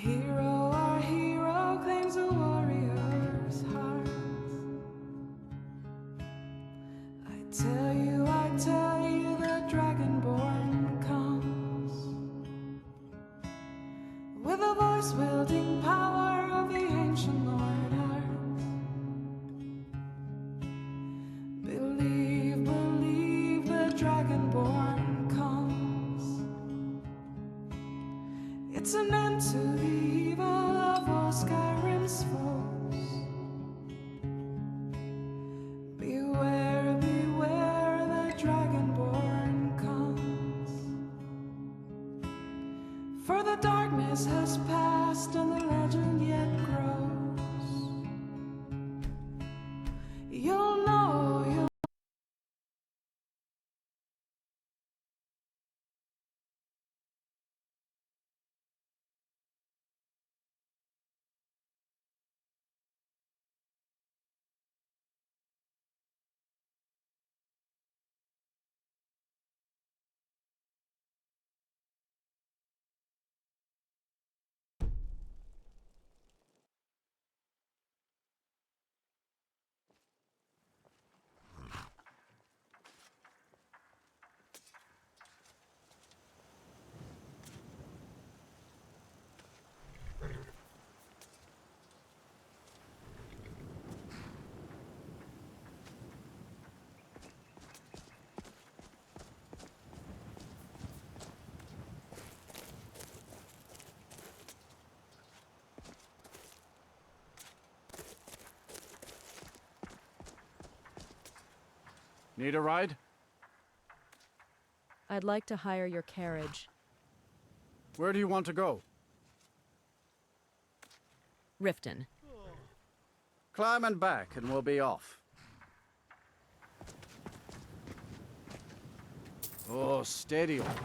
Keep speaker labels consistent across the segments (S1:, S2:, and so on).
S1: Hero, our hero claims a warrior's heart. I tell you, the Dragonborn comes with a voice wielding power of the ancient Lord Earth. Believe, believe, the Dragonborn comes. It's an end to the evil of all Skyrim's foes. Beware, beware, the Dragonborn comes. For the darkness has passed and the legend yet grows. You'll know,
S2: Need a ride?
S3: I'd like to hire your carriage.
S2: Where do you want to go?
S3: Riften.
S2: Climb and back and we'll be off. Oh, steady on.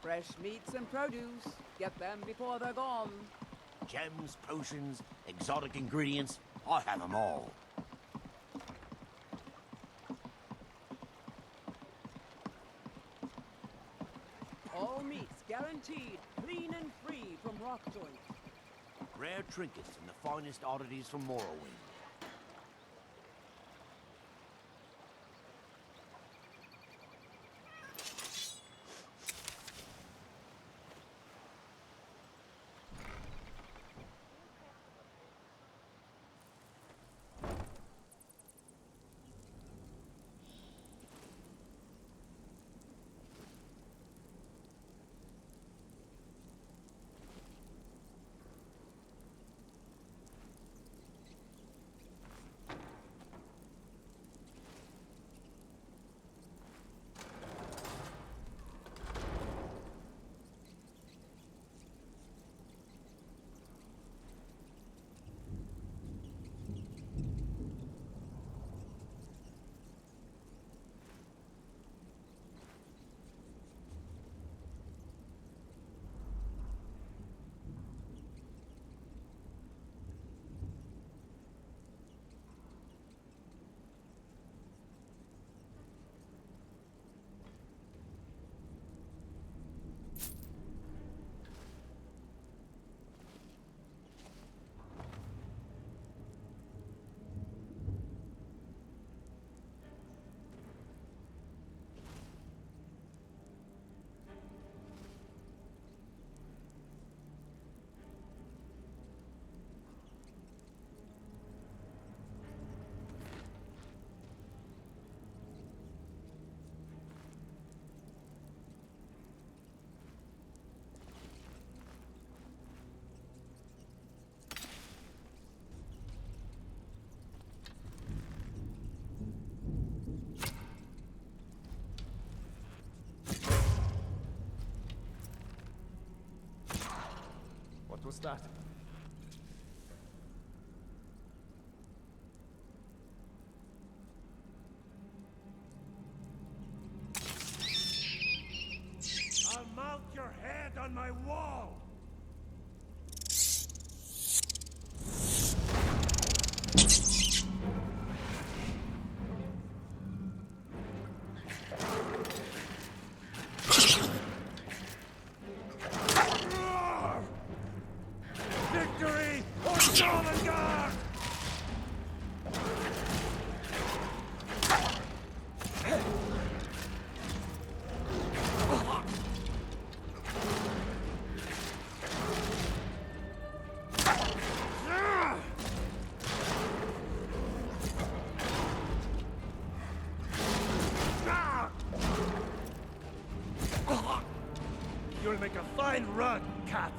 S4: Fresh meats and produce. Get them before they're gone.
S5: Gems, potions, exotic ingredients, I have them all.
S4: All meats guaranteed, clean and free from rock joints.
S5: Rare trinkets and the finest oddities from Morrowind.
S6: was that?
S7: I'll mount your head on my wall! Victory or Sovngarde! You'll make a fine run, cat!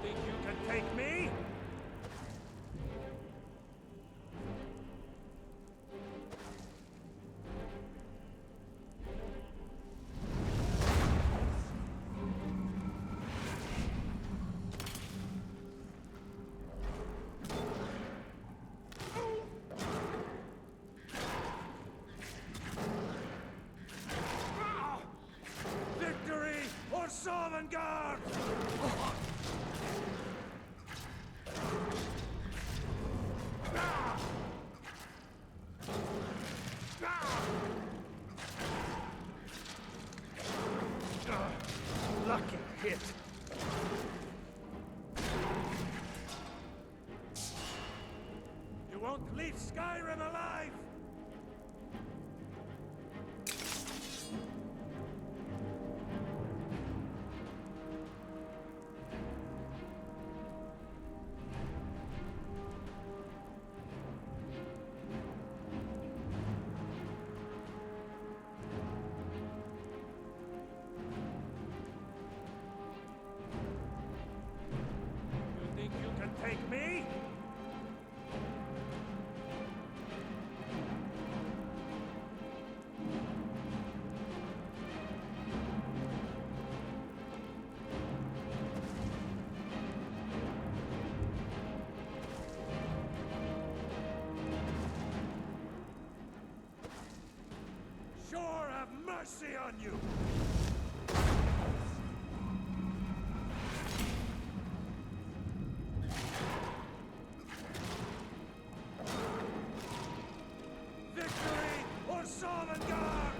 S7: Think you can take me? Victory or Sovngarde! Lucky hit. You won't leave Skyrim alive! You think you can take me? Sure have mercy on you! Victory or Sovngarde!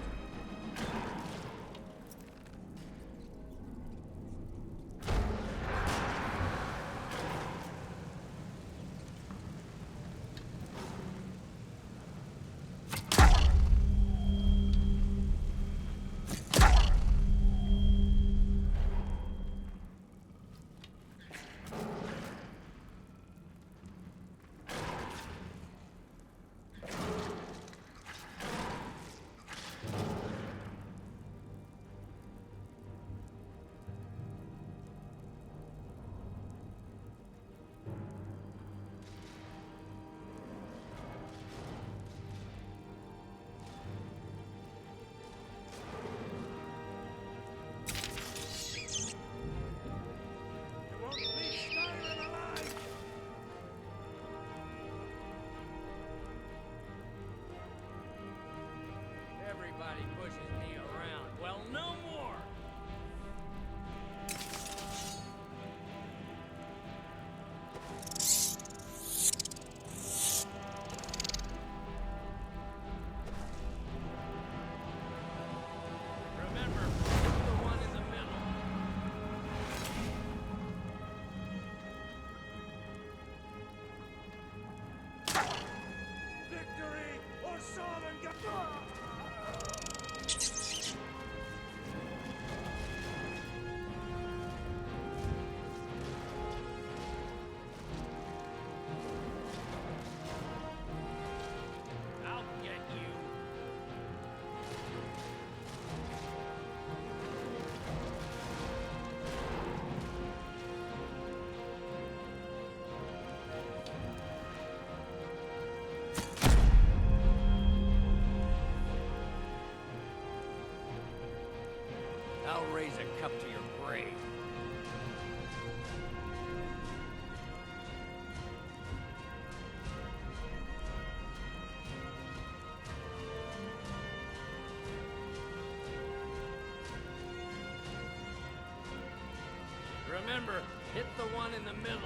S6: I'll raise a cup to your grave. Remember, hit the one in the middle.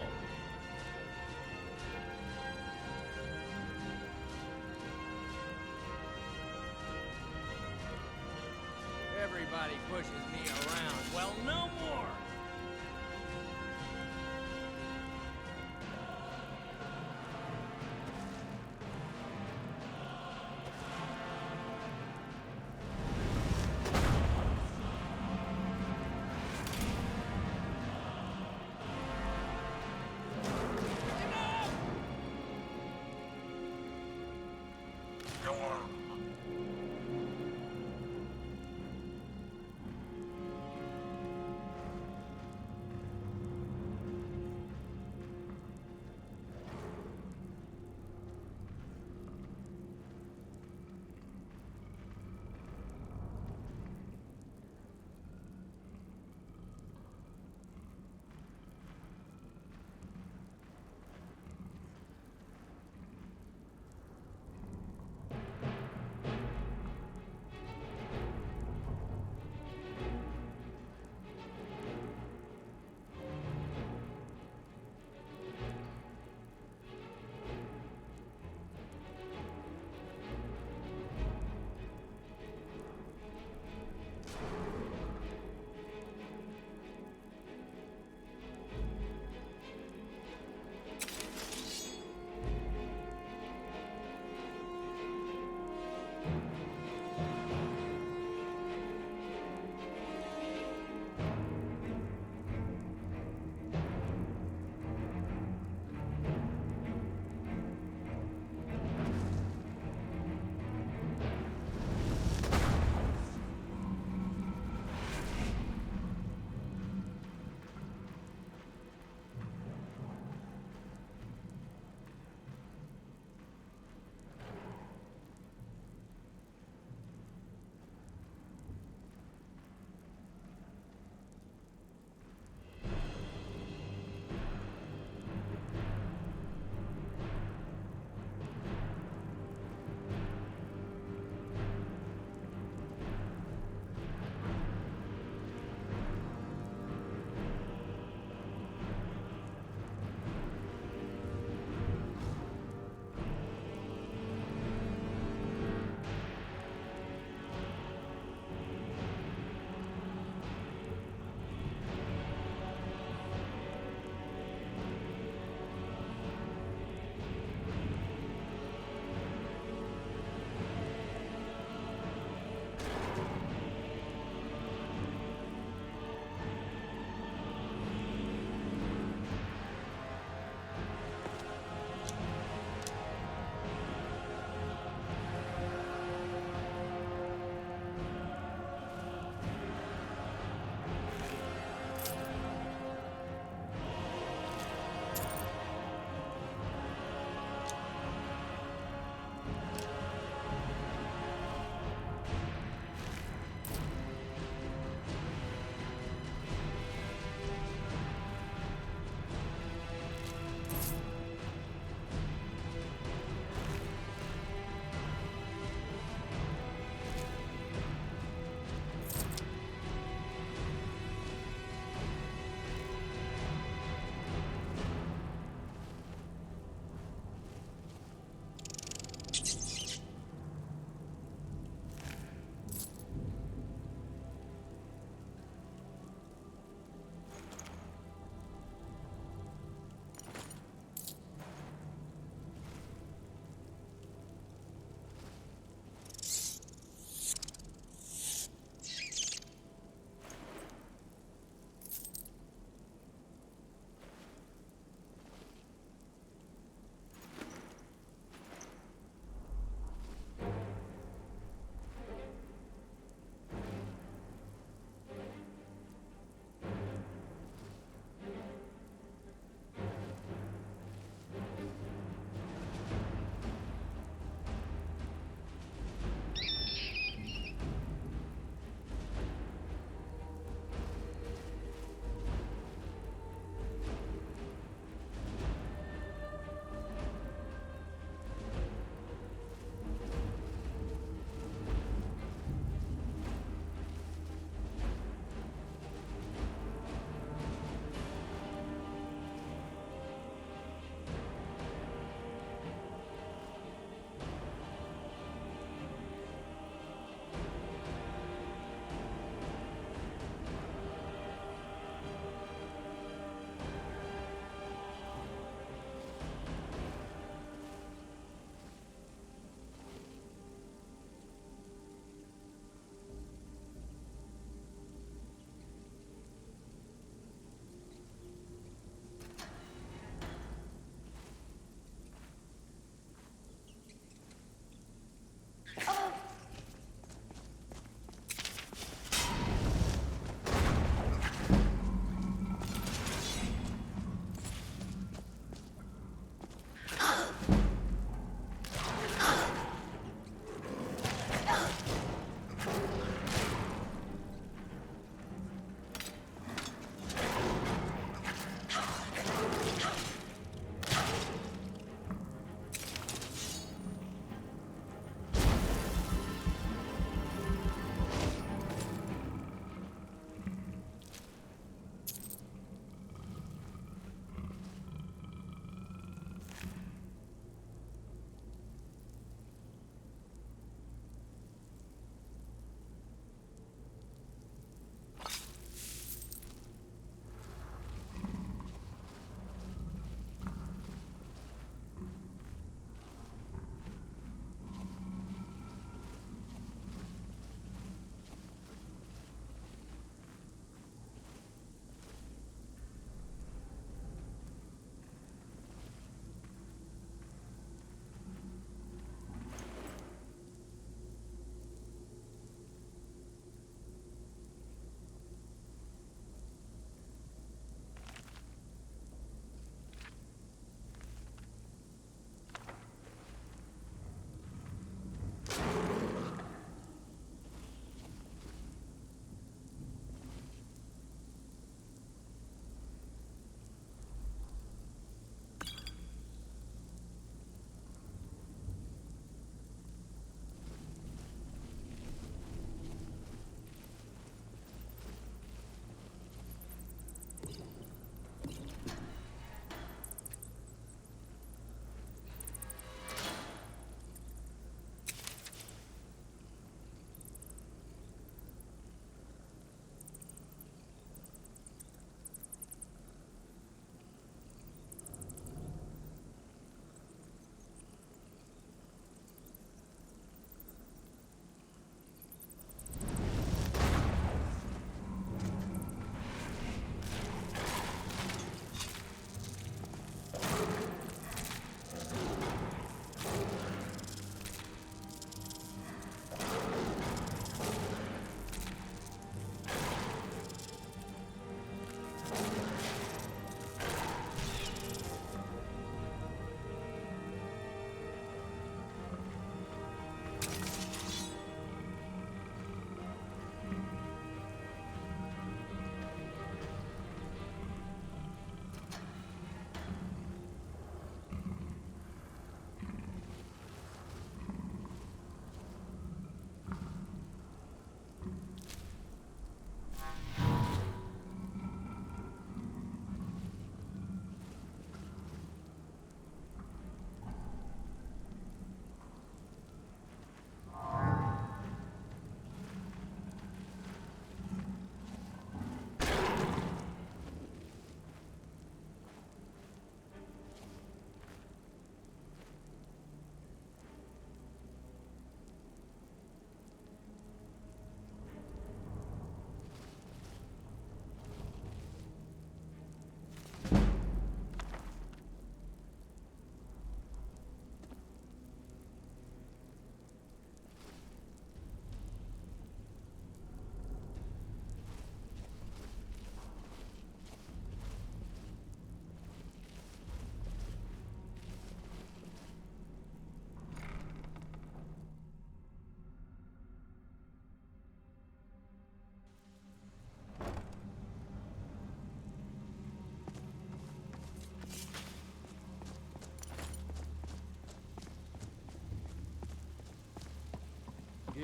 S6: Everybody pushes me around. Well, no more!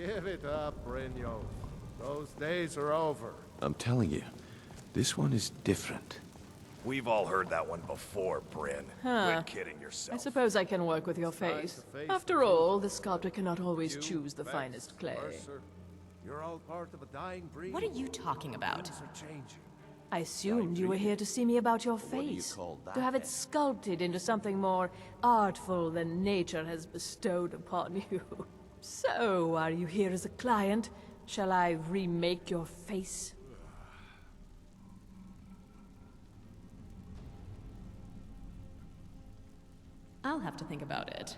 S7: Give it up, Brynjolf. Those days are over.
S8: I'm telling you, this one is different.
S9: We've all heard that one before, Bryn. Quit kidding yourself.
S10: I suppose I can work with your face. After all, the sculptor cannot always choose the finest clay.
S7: Mercer, you're all part of a dying breed.
S3: What are you talking about?
S7: Things are changing.
S10: I assumed you were here to see me about your
S8: do you
S10: face.
S8: call that,
S10: To have it
S8: then?
S10: sculpted into something more artful than nature has bestowed upon you. So, are you here as a client? Shall I remake your face?
S3: I'll have to think about it.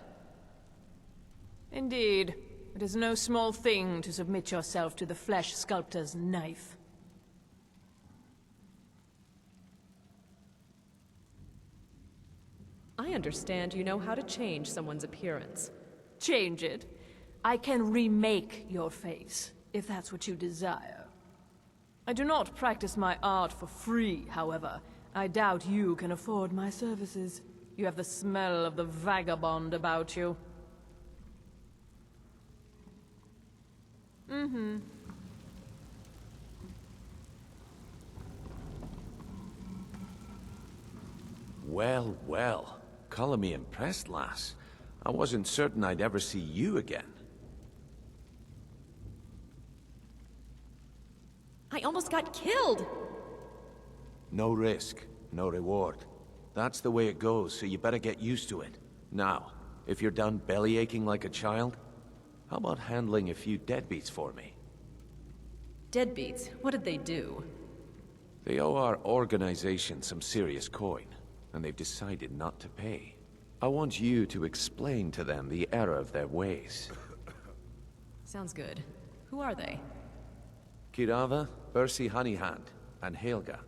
S10: Indeed. It is no small thing to submit yourself to the flesh sculptor's knife.
S3: I understand you know how to change someone's appearance.
S10: Change it. I can remake your face, if that's what you desire. I do not practice my art for free, however. I doubt you can afford my services. You have the smell of the vagabond about you.
S8: Well, well. Color me impressed, lass. I wasn't certain I'd ever see you again.
S3: I almost got killed!
S8: No risk, no reward. That's the way it goes, so you better get used to it. Now, if you're done belly aching like a child, how about handling a few deadbeats for me?
S3: Deadbeats, what did they do?
S8: They owe our organization some serious coin, and they've decided not to pay. I want you to explain to them the error of their ways.
S3: Sounds good. Who are they?
S8: Kirava, Bersi Honeyhand, and Helga.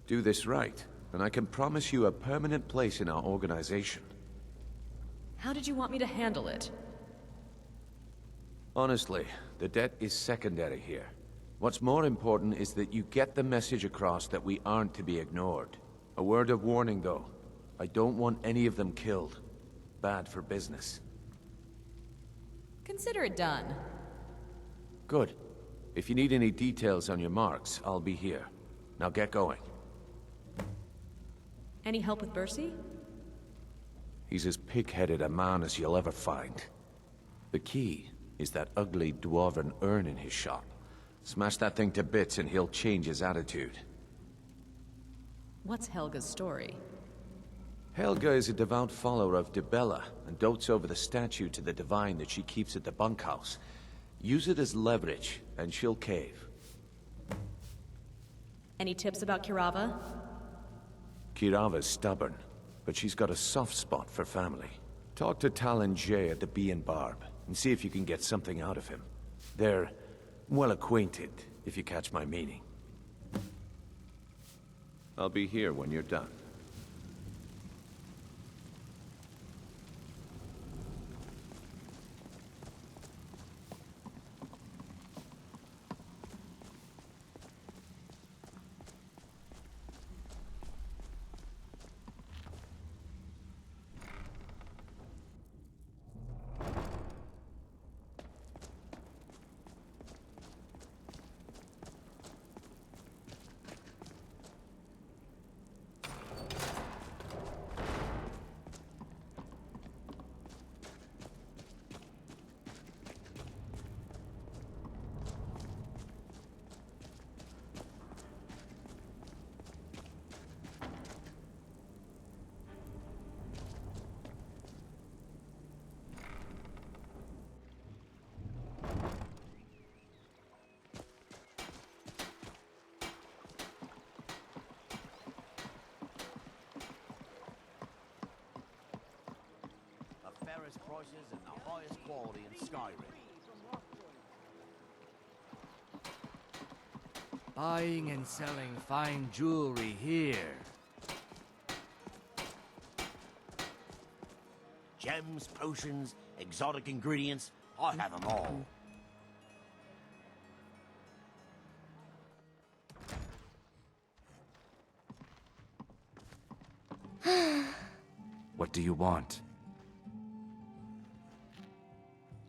S8: Do this right, and I can promise you a permanent place in our organization.
S3: How did you want me to handle it?
S8: Honestly, the debt is secondary here. What's more important is that you get the message across that we aren't to be ignored. A word of warning, though. I don't want any of them killed. Bad for business.
S3: Consider it done.
S8: Good. If you need any details on your marks, I'll be here. Now get going.
S3: Any help with Bercy?
S8: He's as pig-headed a man as you'll ever find. The key is that ugly dwarven urn in his shop. Smash that thing to bits and he'll change his attitude.
S3: What's Helga's story?
S8: Helga is a devout follower of Dibella and dotes over the statue to the divine that she keeps at the bunkhouse. Use it as leverage, and she'll cave.
S3: Any tips about Kirava?
S8: Kirava's stubborn, but she's got a soft spot for family. Talk to Talon Jay at the Bee and Barb, and see if you can get something out of him. They're well acquainted, if you catch my meaning. I'll be here when you're done.
S5: The fairest prices and the highest quality in Skyrim.
S6: Buying and selling fine jewelry here.
S5: Gems, potions, exotic ingredients, I have them all.
S9: What do you want?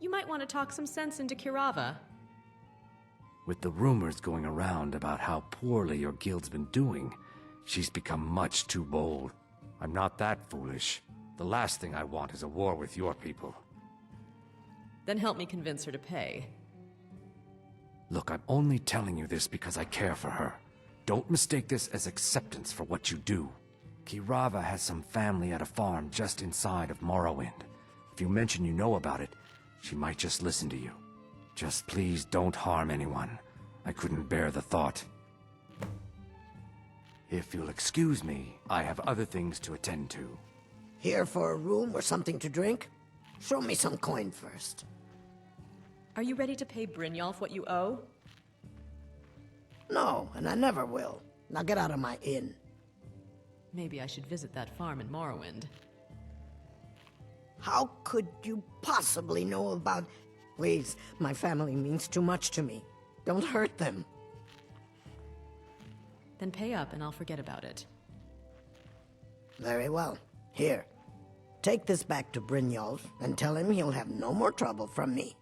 S3: You might want to talk some sense into Kirava.
S11: With the rumors going around about how poorly your guild's been doing, she's become much too bold. I'm not that foolish. The last thing I want is a war with your people.
S3: Then help me convince her to pay.
S11: Look, I'm only telling you this because I care for her. Don't mistake this as acceptance for what you do. Kirava has some family at a farm just inside of Morrowind. If you mention you know about it, she might just listen to you. Just please don't harm anyone. I couldn't bear the thought. If you'll excuse me, I have other things to attend to.
S12: Here for a room or something to drink? Show me some coin first.
S3: Are you ready to pay Brynjolf what you owe?
S12: No, and I never will. Now get out of my inn.
S3: Maybe I should visit that farm in Morrowind.
S12: How could you possibly know about... Please, my family means too much to me. Don't hurt them.
S3: Then pay up and I'll forget about it.
S12: Very well. Here. Take this back to Brynjolf and tell him he'll have no more trouble from me.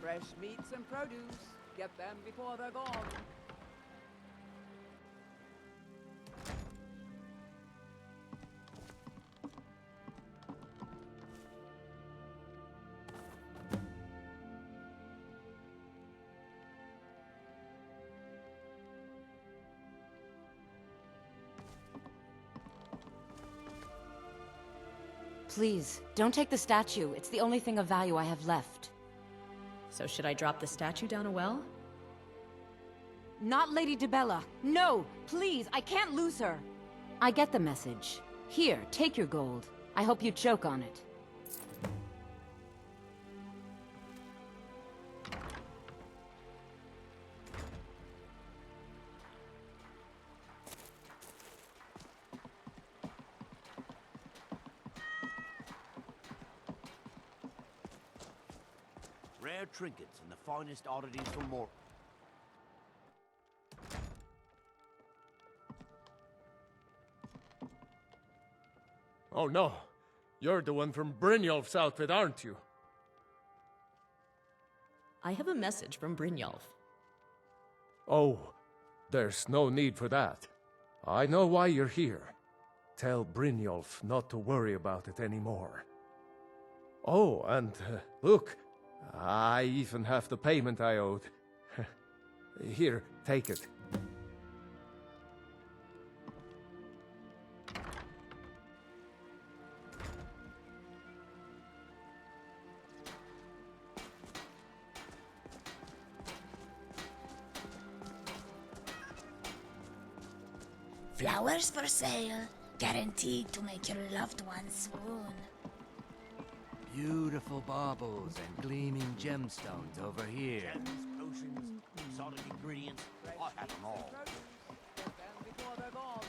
S4: Fresh meats and produce. Get them before they're gone.
S13: Please, don't take the statue. It's the only thing of value I have left.
S3: So should I drop the statue down a well?
S13: Not Lady Dibella. No! Please, I can't lose her! I get the message. Here, take your gold. I hope you choke on it.
S5: Rare trinkets and the finest oddities from more.
S6: Oh no, you're the one from Brynjolf's outfit, aren't you?
S3: I have a message from Brynjolf.
S6: Oh, there's no need for that. I know why you're here. Tell Brynjolf not to worry about it anymore. Oh, and look, I even have the payment I owed. Here, take it.
S14: Flowers for sale, guaranteed to make your loved ones swoon.
S11: Beautiful baubles and gleaming gemstones over here.
S5: Gems, potions, exotic ingredients. I have them all.
S4: Get them before they're gone.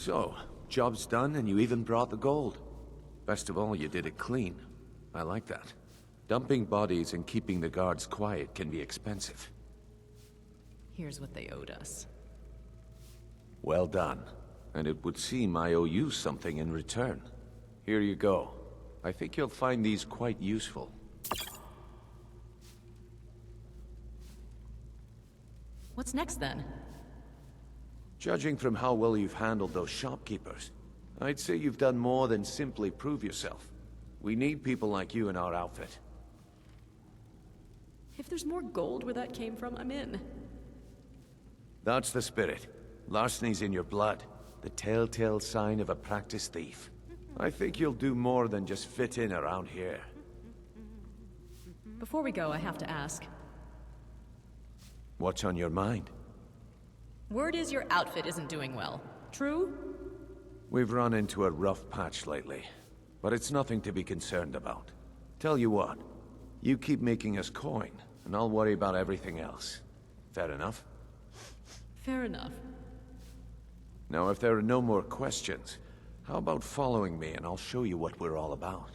S8: So, job's done and you even brought the gold. Best of all, you did it clean. I like that. Dumping bodies and keeping the guards quiet can be expensive.
S3: Here's what they owed us.
S8: Well done. And it would seem I owe you something in return. Here you go. I think you'll find these quite useful.
S3: What's next, then?
S8: Judging from how well you've handled those shopkeepers, I'd say you've done more than simply prove yourself. We need people like you in our outfit.
S3: If there's more gold where that came from, I'm in.
S8: That's the spirit. Larceny's in your blood. The telltale sign of a practiced thief. I think you'll do more than just fit in around here.
S3: Before we go, I have to ask.
S8: What's on your mind?
S3: Word is your outfit isn't doing well. True?
S8: We've run into a rough patch lately, but it's nothing to be concerned about. Tell you what, you keep making us coin, and I'll worry about everything else. Fair enough?
S3: Fair enough.
S8: Now, if there are no more questions, how about following me and I'll show you what we're all about?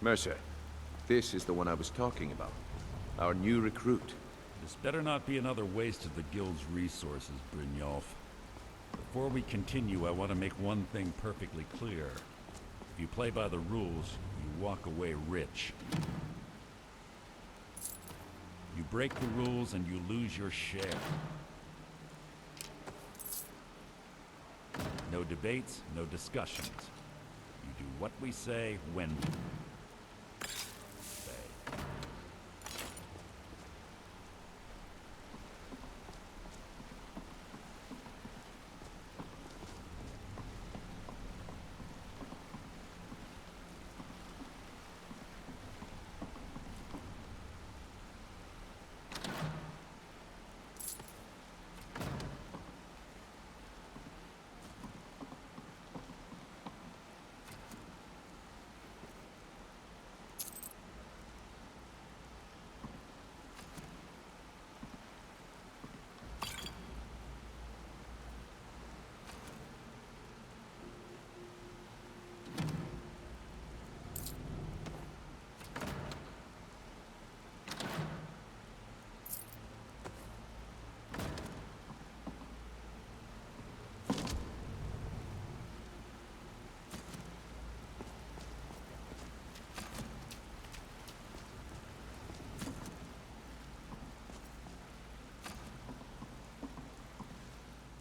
S8: Mercer, this is the one I was talking about. Our new recruit.
S7: This better not be another waste of the guild's resources, Brynjolf. Before we continue, I want to make one thing perfectly clear. If you play by the rules, you walk away rich. You break the rules and you lose your share. No debates, no discussions. You do what we say, when we say.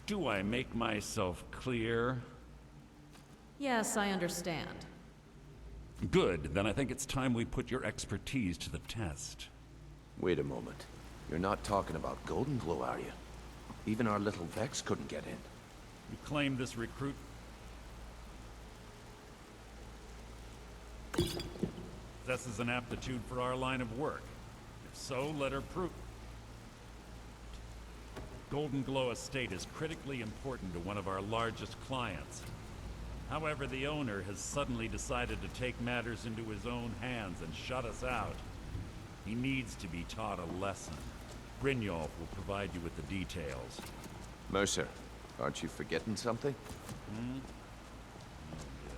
S7: Do I make myself clear?
S3: Yes, I understand.
S7: Good, then I think it's time we put your expertise to the test.
S8: Wait a moment. You're not talking about Golden Glow, are you? Even our little Vex couldn't get in.
S7: You claim this recruit possesses an aptitude for our line of work. If so, let her prove. Golden Glow Estate is critically important to one of our largest clients. However, the owner has suddenly decided to take matters into his own hands and shut us out. He needs to be taught a lesson. Brynjolf will provide you with the details.
S8: Mercer, aren't you forgetting something?
S7: Hmm? Oh, yes.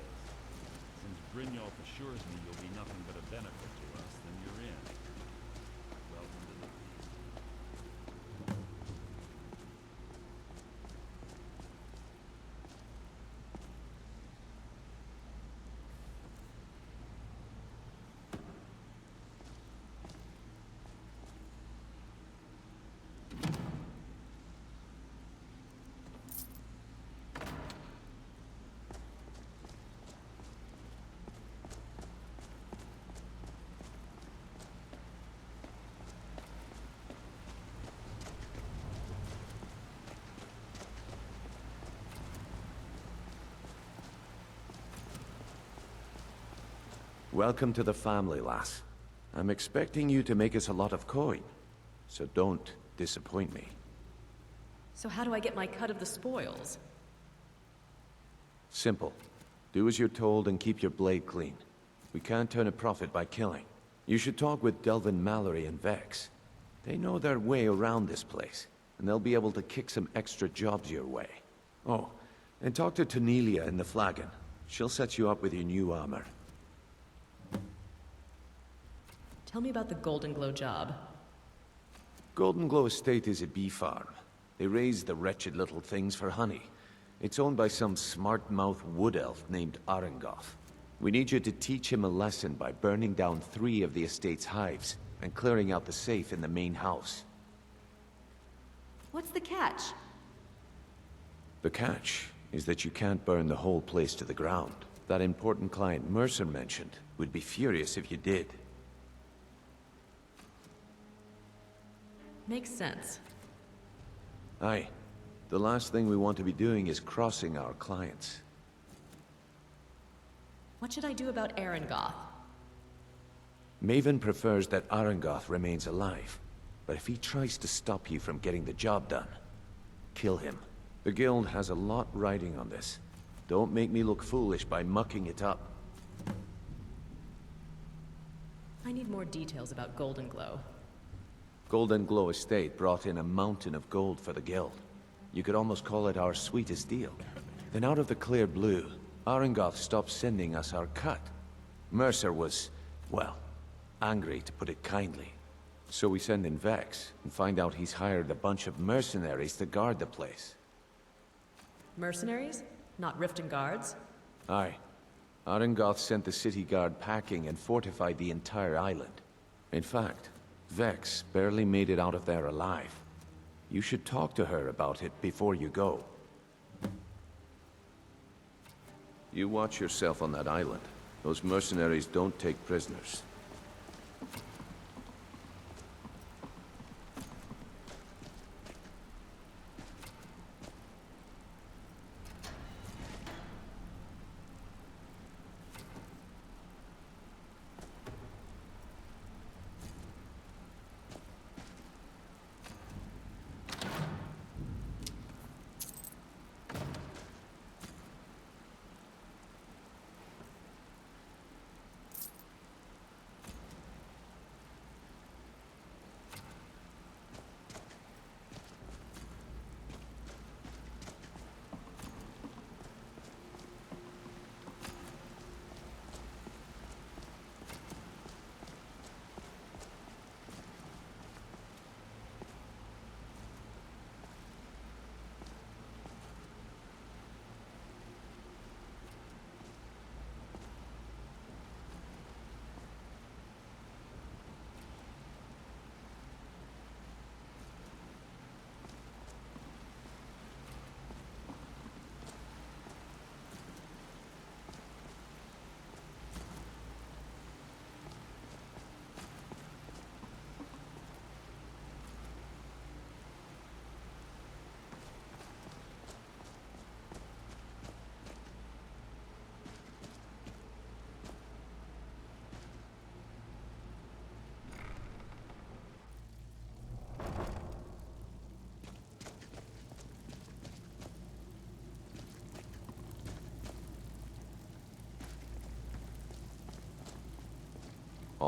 S7: Since Brynjolf assures me you'll be nothing but a benefit to us, then you're in. Welcome to the team.
S8: Welcome to the family, lass. I'm expecting you to make us a lot of coin, so don't disappoint me.
S3: So how do I get my cut of the spoils?
S8: Simple. Do as you're told and keep your blade clean. We can't turn a profit by killing. You should talk with Delvin Mallory and Vex. They know their way around this place, and they'll be able to kick some extra jobs your way. Oh, and talk to Tanelia in the Flagon. She'll set you up with your new armor.
S3: Tell me about the Golden Glow job.
S8: Golden Glow Estate is a bee farm. They raise the wretched little things for honey. It's owned by some smart-mouth wood elf named Arengoth. We need you to teach him a lesson by burning down 3 of the estate's hives and clearing out the safe in the main house.
S3: What's the catch?
S8: The catch is that you can't burn the whole place to the ground. That important client Mercer mentioned would be furious if you did.
S3: Makes sense.
S8: Aye. The last thing we want to be doing is crossing our clients.
S3: What should I do about Arengoth?
S8: Maven prefers that Arengoth remains alive, but if he tries to stop you from getting the job done, kill him. The Guild has a lot riding on this. Don't make me look foolish by mucking it up.
S3: I need more details about Golden Glow.
S8: Golden Glow Estate brought in a mountain of gold for the Guild. You could almost call it our sweetest deal. Then out of the clear blue, Arengoth stopped sending us our cut. Mercer was, well, angry to put it kindly. So we send in Vex and find out he's hired a bunch of mercenaries to guard the place.
S3: Mercenaries? Not Riften guards?
S8: Aye. Arengoth sent the city guard packing and fortified the entire island. In fact, Vex barely made it out of there alive. You should talk to her about it before you go. You watch yourself on that island. Those mercenaries don't take prisoners.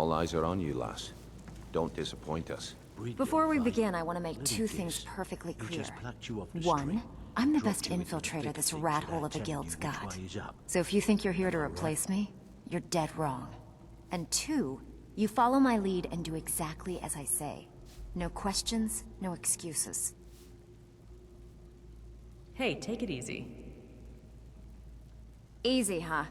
S8: All eyes are on you, lass. Don't disappoint us.
S13: Before we begin, I want to make two things perfectly clear. One, I'm the best infiltrator this rat hole of a guild's got. So if you think you're here to replace me, you're dead wrong. And two, you follow my lead and do exactly as I say. No questions, no excuses.
S3: Hey, take it easy.
S13: Easy, huh?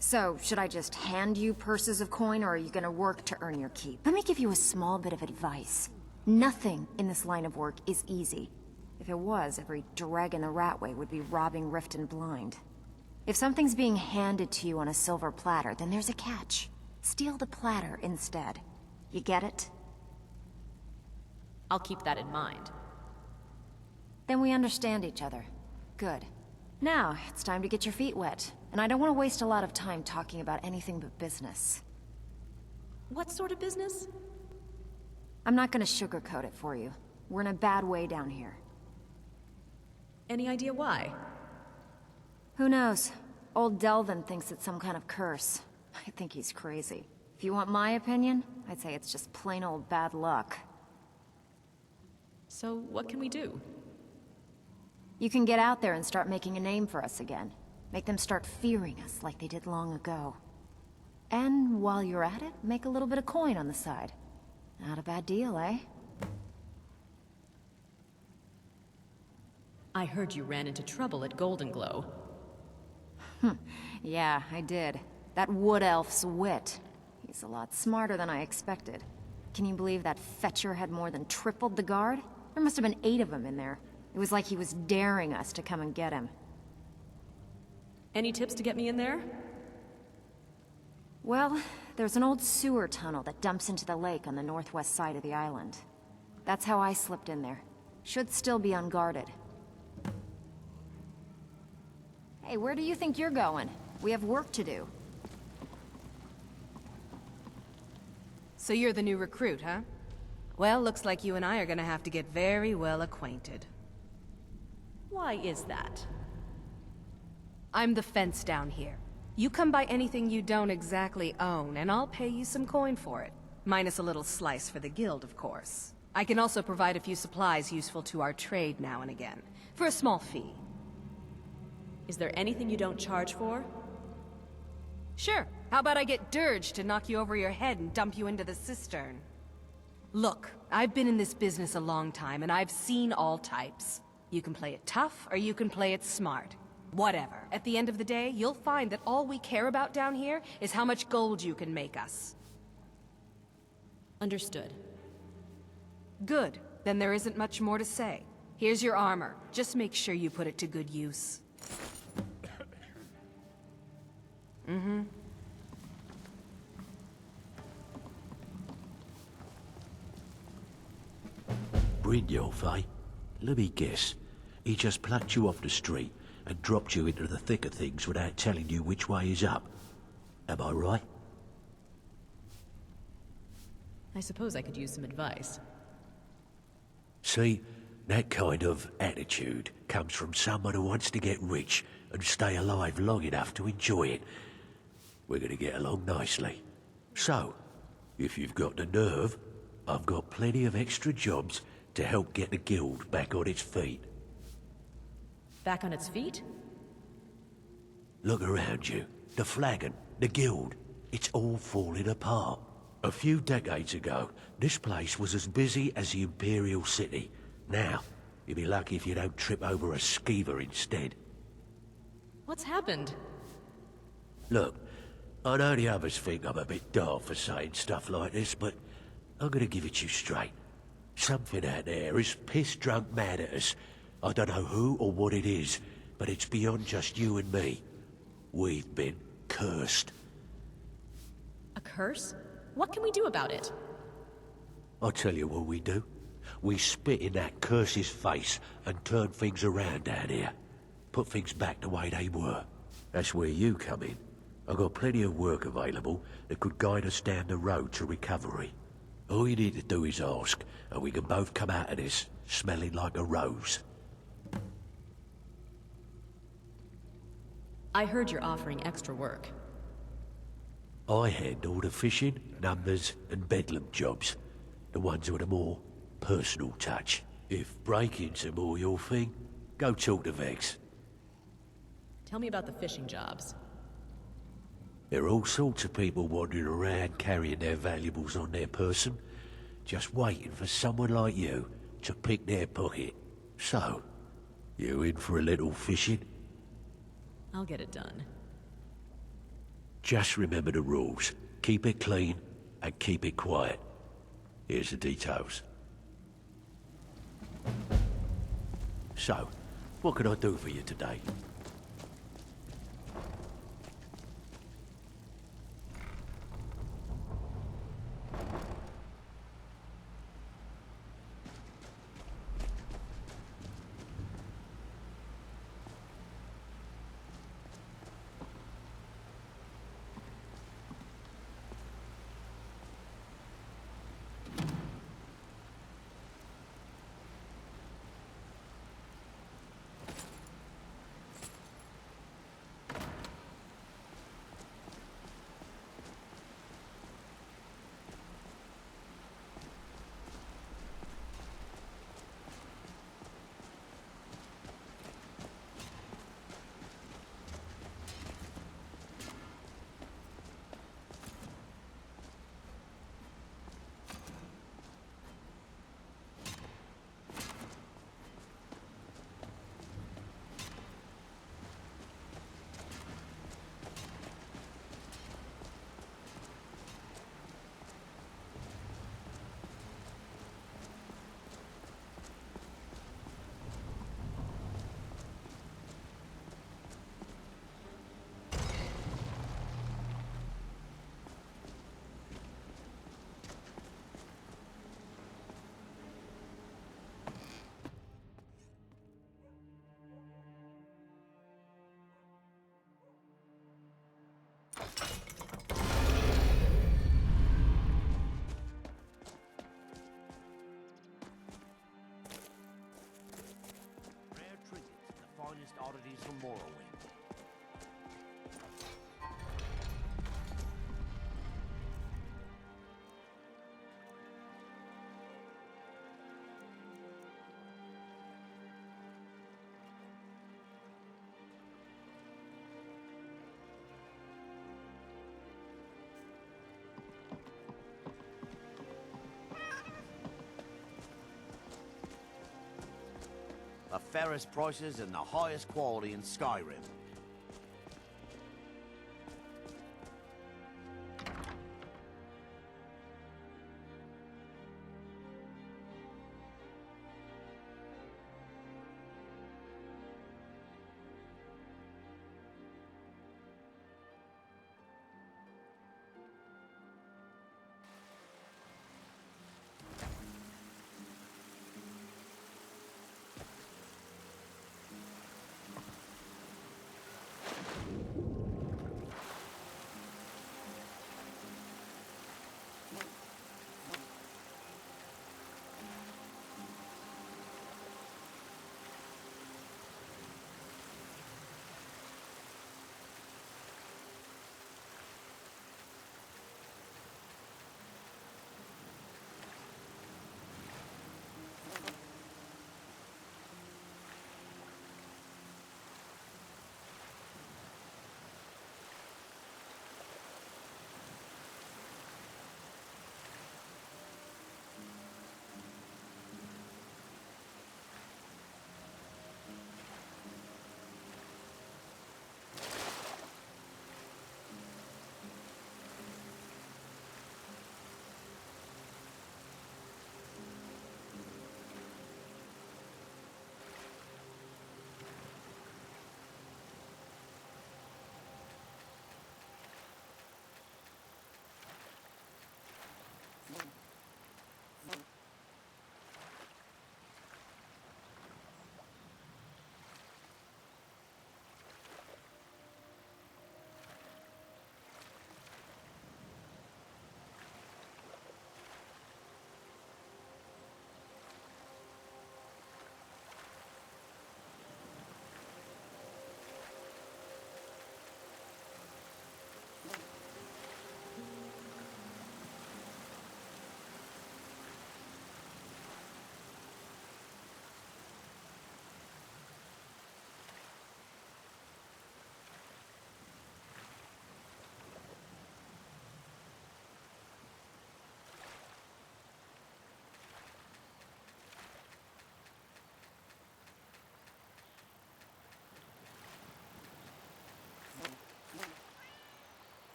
S13: So, should I just hand you purses of coin, or are you gonna work to earn your keep? Let me give you a small bit of advice. Nothing in this line of work is easy. If it was, every dreg in the Ratway would be robbing Rift and Blind. If something's being handed to you on a silver platter, then there's a catch. Steal the platter instead. You get it?
S3: I'll keep that in mind.
S13: Then we understand each other. Good. Now, it's time to get your feet wet. And I don't want to waste a lot of time talking about anything but business.
S3: What sort of business?
S13: I'm not gonna sugarcoat it for you. We're in a bad way down here.
S3: Any idea why?
S13: Who knows? Old Delvin thinks it's some kind of curse. I think he's crazy. If you want my opinion, I'd say it's just plain old bad luck.
S3: So what can we do?
S13: You can get out there and start making a name for us again. Make them start fearing us like they did long ago. And while you're at it, make a little bit of coin on the side. Not a bad deal, eh?
S3: I heard you ran into trouble at Golden Glow.
S13: Yeah, I did. That wood elf's wit. He's a lot smarter than I expected. Can you believe that fetcher had more than tripled the guard? There must have been 8 of them in there. It was like he was daring us to come and get him.
S3: Any tips to get me in there?
S13: Well, there's an old sewer tunnel that dumps into the lake on the northwest side of the island. That's how I slipped in there. Should still be unguarded. Hey, where do you think you're going? We have work to do.
S15: So you're the new recruit, huh? Well, looks like you and I are gonna have to get very well acquainted.
S3: Why is that?
S15: I'm the fence down here. You come by anything you don't exactly own, and I'll pay you some coin for it. Minus a little slice for the guild, of course. I can also provide a few supplies useful to our trade now and again, for a small fee.
S3: Is there anything you don't charge for?
S15: Sure. How about I get Dirge to knock you over your head and dump you into the cistern? Look, I've been in this business a long time, and I've seen all types. You can play it tough, or you can play it smart. Whatever. At the end of the day, you'll find that all we care about down here is how much gold you can make us.
S3: Understood.
S15: Good. Then there isn't much more to say. Here's your armor. Just make sure you put it to good use.
S5: Brynjolf, eh? Let me guess. He just plucked you off the street and dropped you into the thick of things without telling you which way is up. Am I right?
S3: I suppose I could use some advice.
S5: See, that kind of attitude comes from someone who wants to get rich and stay alive long enough to enjoy it. We're gonna get along nicely. So, if you've got the nerve, I've got plenty of extra jobs to help get the guild back on its feet.
S3: Back on its feet?
S5: Look around you. The flagon, the guild, it's all falling apart. A few decades ago, this place was as busy as the Imperial City. Now, you'll be lucky if you don't trip over a skeever instead.
S3: What's happened?
S5: Look, I know the others think I'm a bit daft for saying stuff like this, but I'm gonna give it you straight. Something out there is piss-drunk mad at us. I don't know who or what it is, but it's beyond just you and me. We've been cursed.
S3: A curse? What can we do about it?
S5: I'll tell you what we do. We spit in that curse's face and turn things around down here. Put things back the way they were. That's where you come in. I've got plenty of work available that could guide us down the road to recovery. All you need to do is ask, and we can both come out of this smelling like a rose.
S3: I heard you're offering extra work.
S5: I handle the fishing, numbers, and bedlam jobs. The ones with a more personal touch. If breaking's more your thing, go talk to Vex.
S3: Tell me about the fishing jobs.
S5: There are all sorts of people wandering around carrying their valuables on their person, just waiting for someone like you to pick their pocket. So, you in for a little fishing?
S3: I'll get it done.
S5: Just remember the rules. Keep it clean and keep it quiet. Here's the details. So, what can I do for you today?
S16: finest oddities from Morrowind. The fairest prices and the highest quality in Skyrim.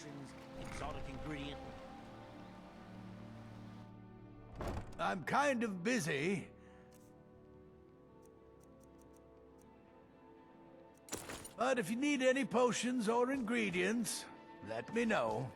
S16: potions, exotic ingredient.
S17: I'm kind of busy. But if you need any potions or ingredients, let me know.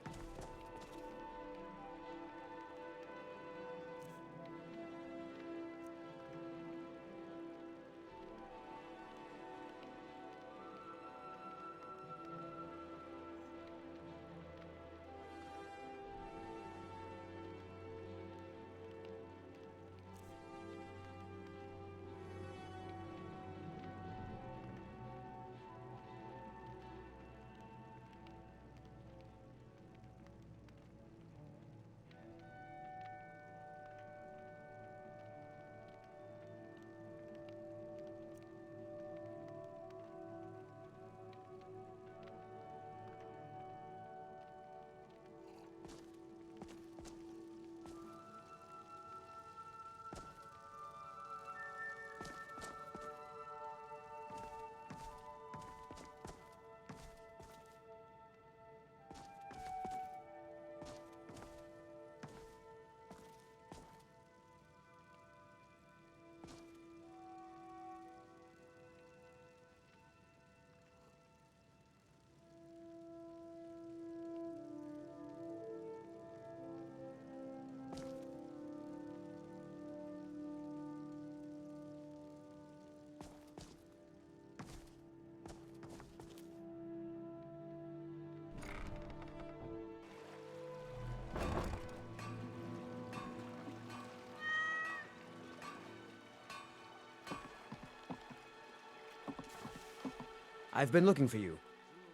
S18: I've been looking for you.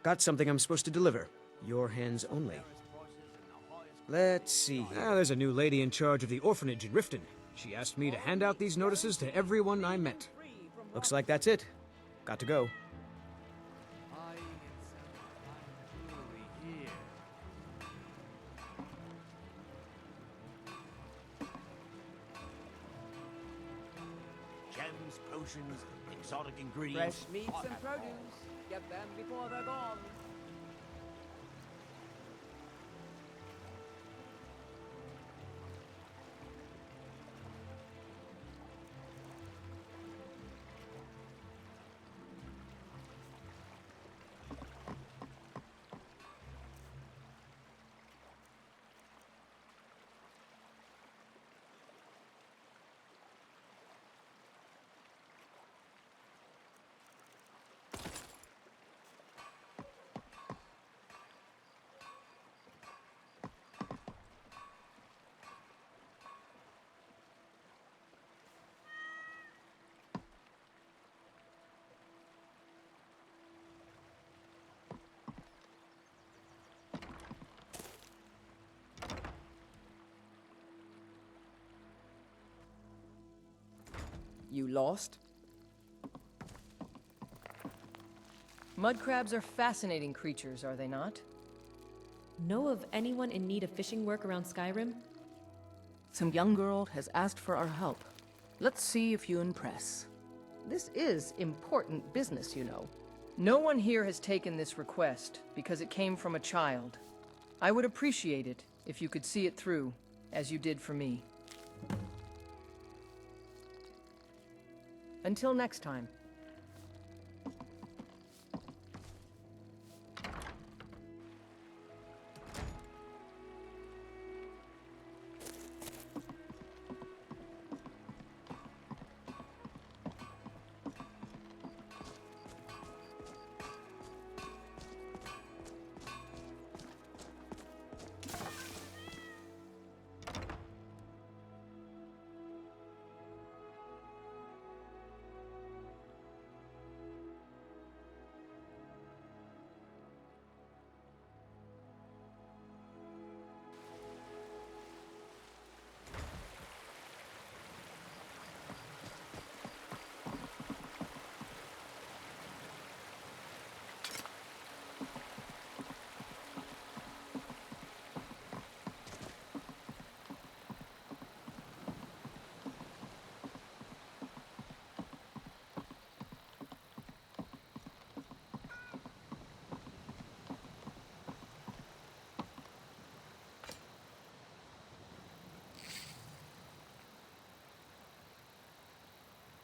S18: Got something I'm supposed to deliver. Your hands only. Let's see here. There's a new lady in charge of the orphanage in Riften. She asked me to hand out these notices to everyone I met. Looks like that's it. Got to go.
S16: Gems, potions, exotic ingredients.
S4: Fresh meats and produce. Get them before they're gone.
S19: You lost? Mud crabs are fascinating creatures, are they not?
S3: Know of anyone in need of fishing work around Skyrim?
S19: Some young girl has asked for our help. Let's see if you impress. This is important business, you know. No one here has taken this request because it came from a child. I would appreciate it if you could see it through, as you did for me. Until next time.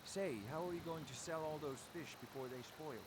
S20: Say, how are you going to sell all those fish before they spoil?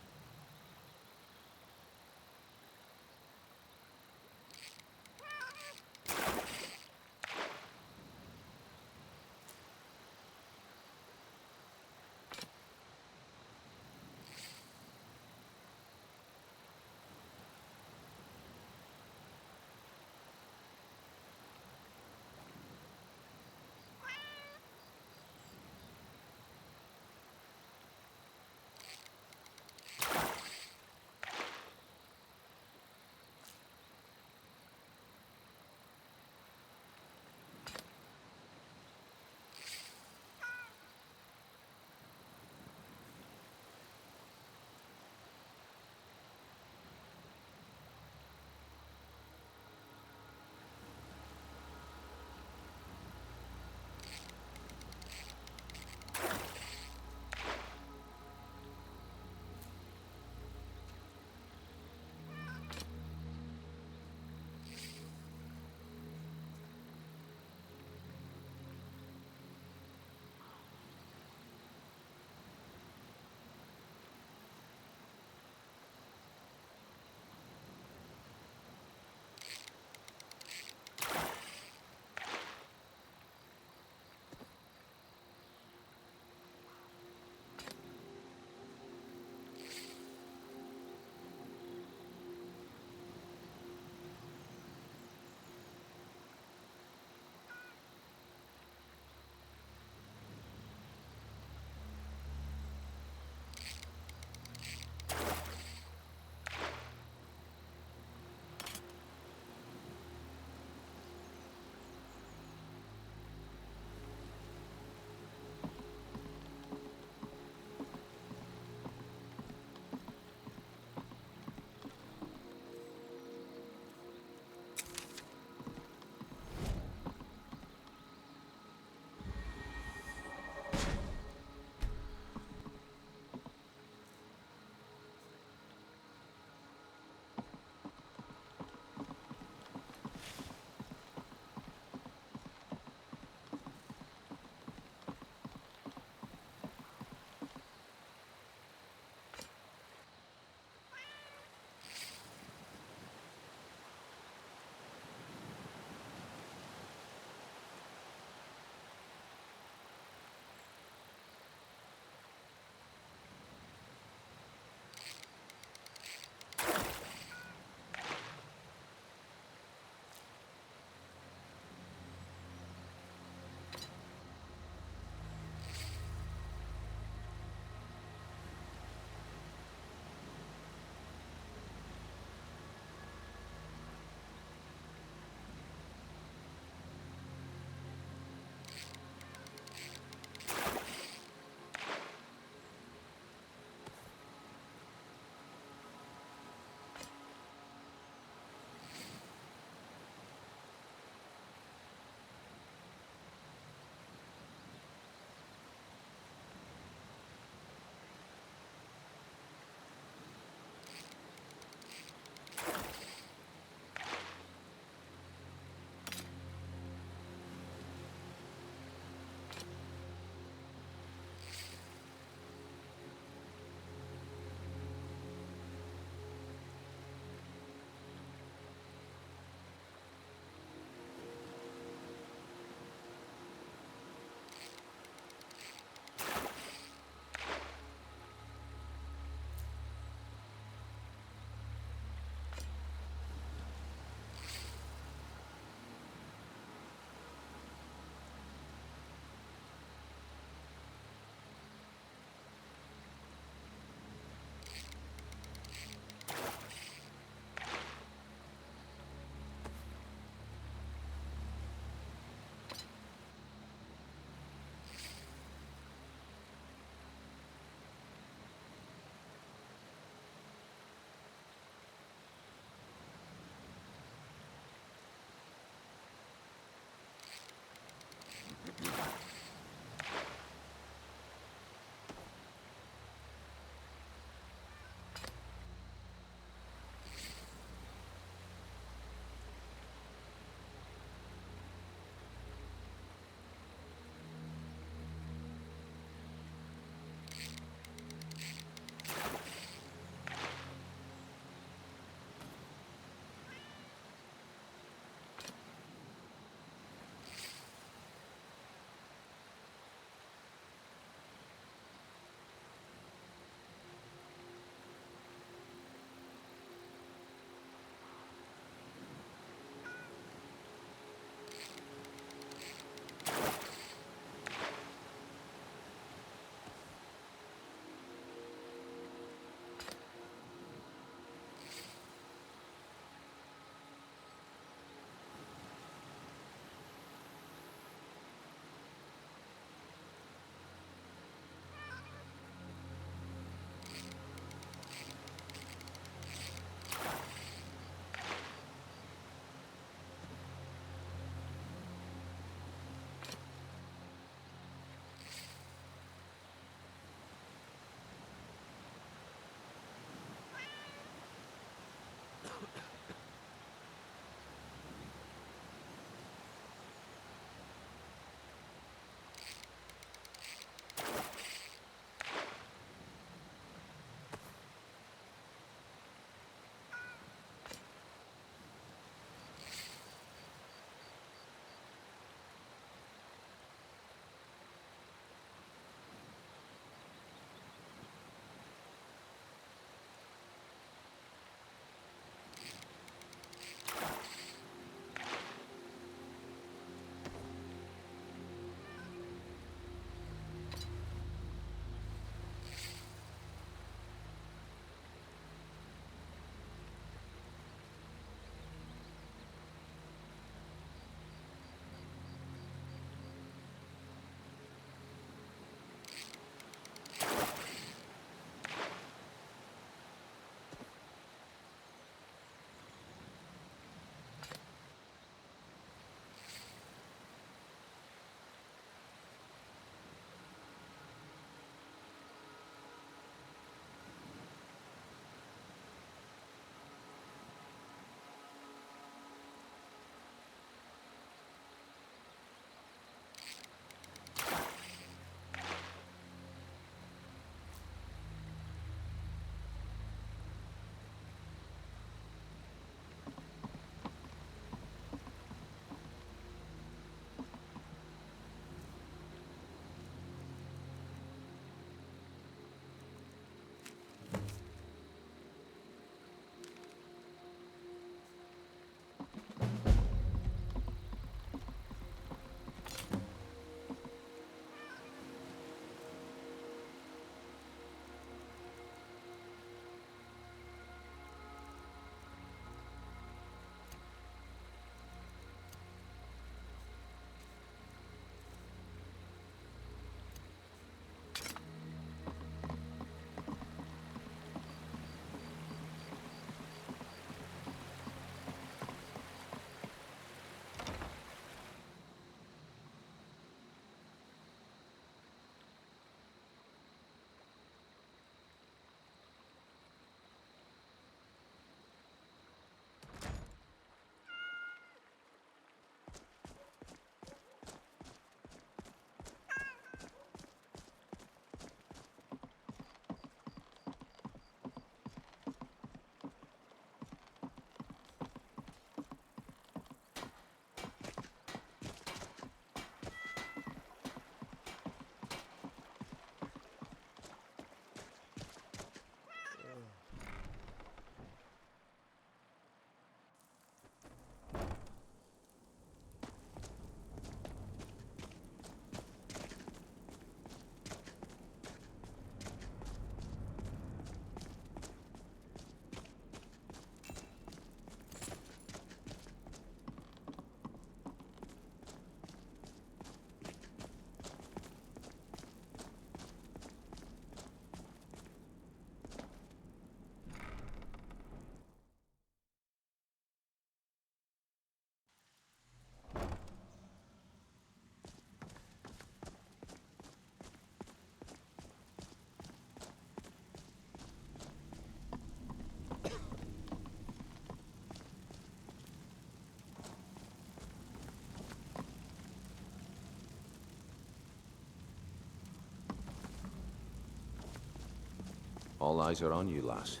S8: All eyes are on you, lass.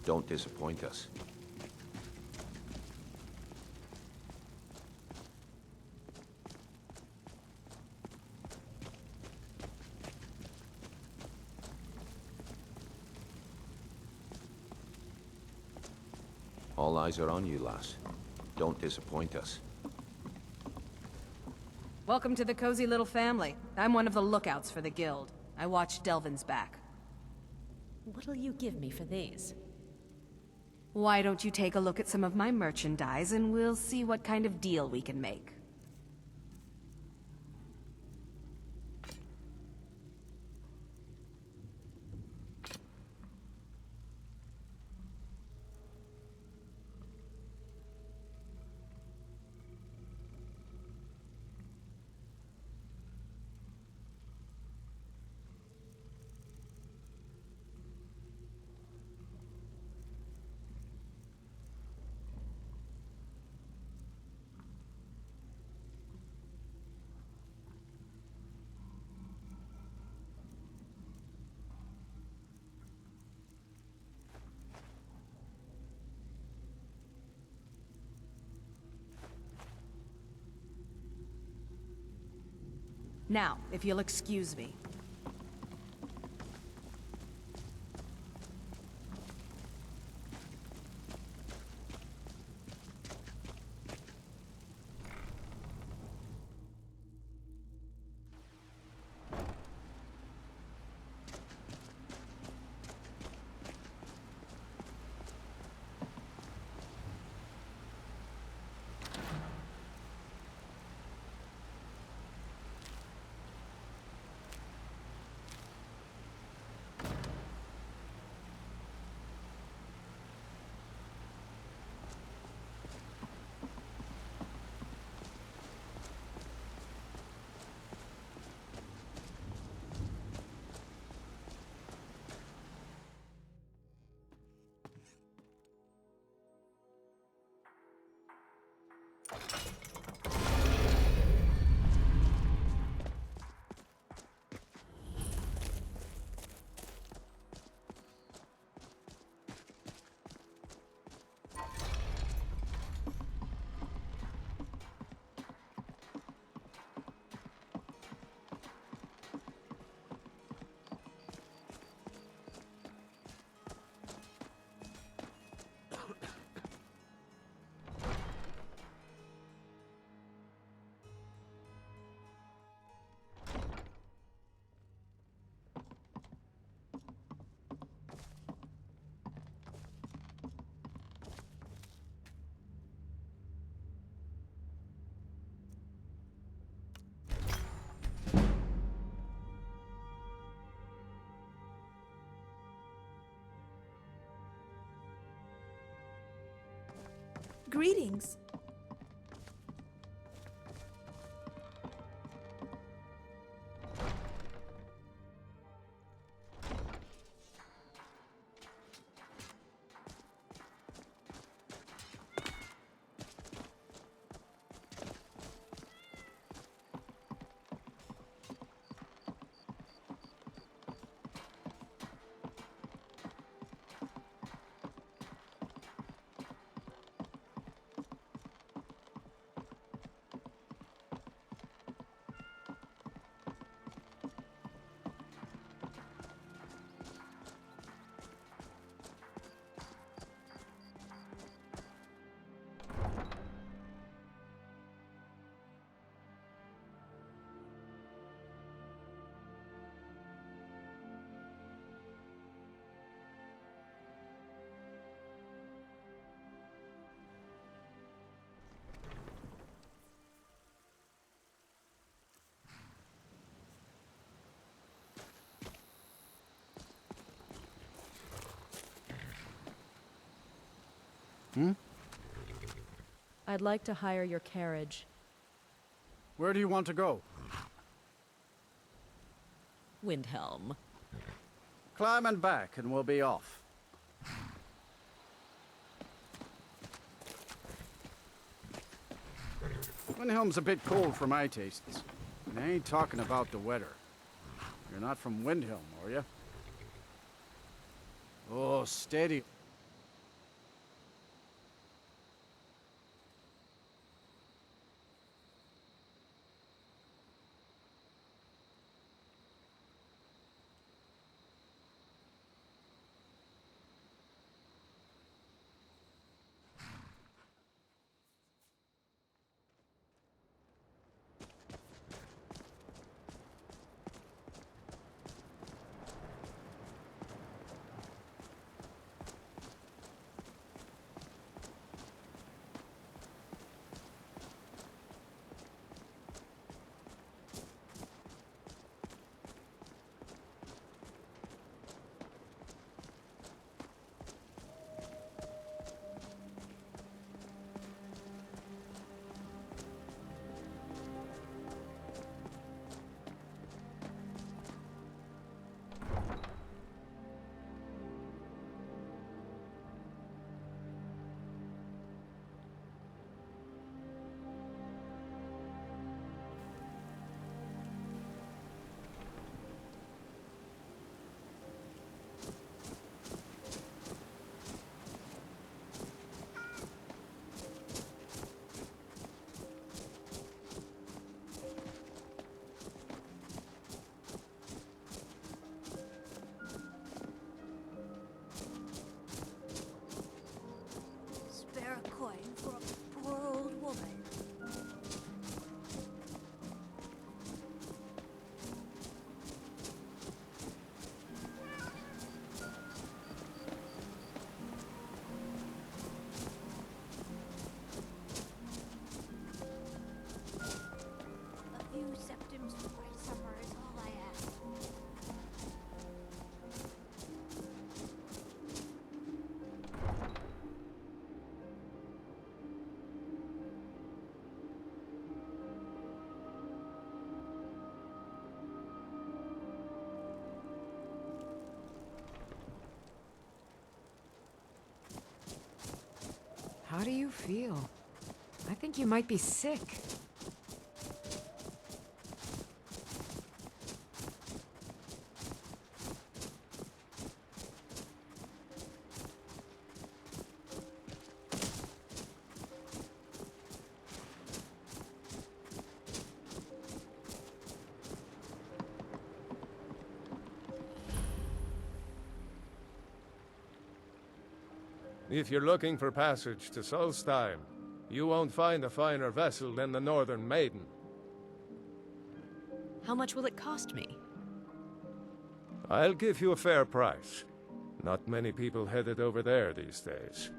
S8: Don't disappoint us. All eyes are on you, lass. Don't disappoint us.
S15: Welcome to the cozy little family. I'm one of the lookouts for the guild. I watch Delvin's back.
S3: What'll you give me for these?
S15: Why don't you take a look at some of my merchandise and we'll see what kind of deal we can make. Now, if you'll excuse me.
S21: Greetings.
S3: I'd like to hire your carriage.
S2: Where do you want to go?
S3: Windhelm.
S2: Climb and back, and we'll be off. Windhelm's a bit cold for my tastes. And I ain't talking about the weather. You're not from Windhelm, are you? Oh, steady.
S14: Spare a coin for a poor old woman. A few septims for my summer is all I ask.
S1: How do you feel? I think you might be sick.
S6: If you're looking for passage to Solstheim, you won't find a finer vessel than the Northern Maiden.
S3: How much will it cost me?
S6: I'll give you a fair price. Not many people headed over there these days.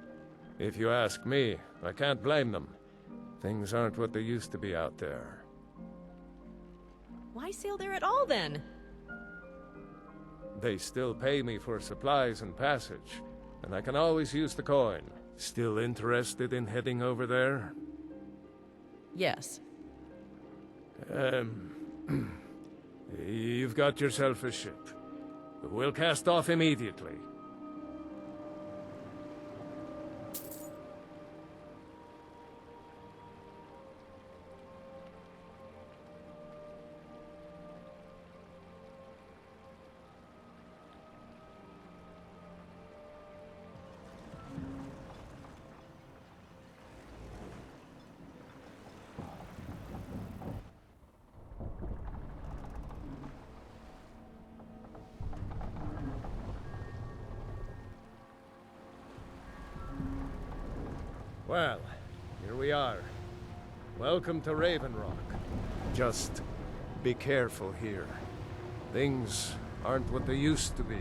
S6: If you ask me, I can't blame them. Things aren't what they used to be out there.
S3: Why sail there at all, then?
S6: They still pay me for supplies and passage, and I can always use the coin. Still interested in heading over there?
S3: Yes.
S6: You've got yourself a ship. We'll cast off immediately. Well, here we are. Welcome to Raven Rock. Just be careful here. Things aren't what they used to be.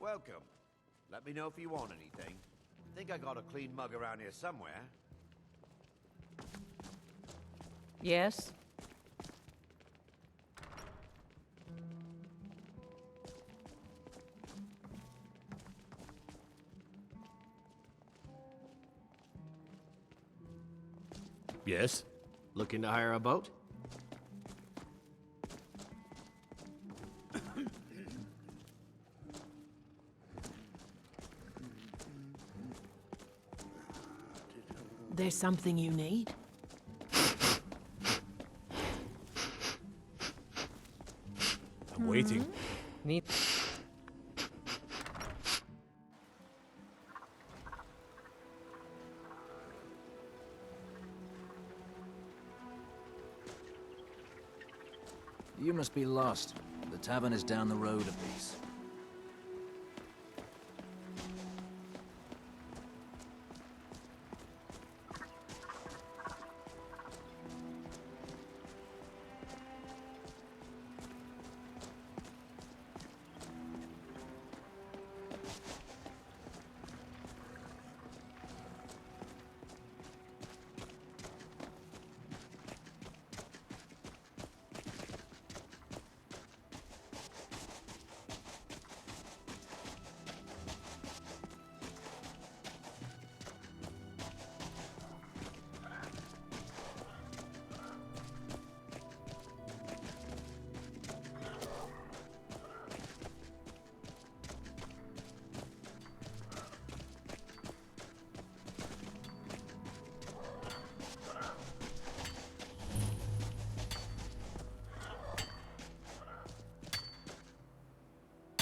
S16: welcome. Let me know if you want anything. Think I got a clean mug around here somewhere.
S19: Yes?
S10: Yes? Looking to hire a boat?
S22: There's something you need?
S10: I'm waiting.
S18: Neat.
S11: You must be lost. The tavern is down the road a piece.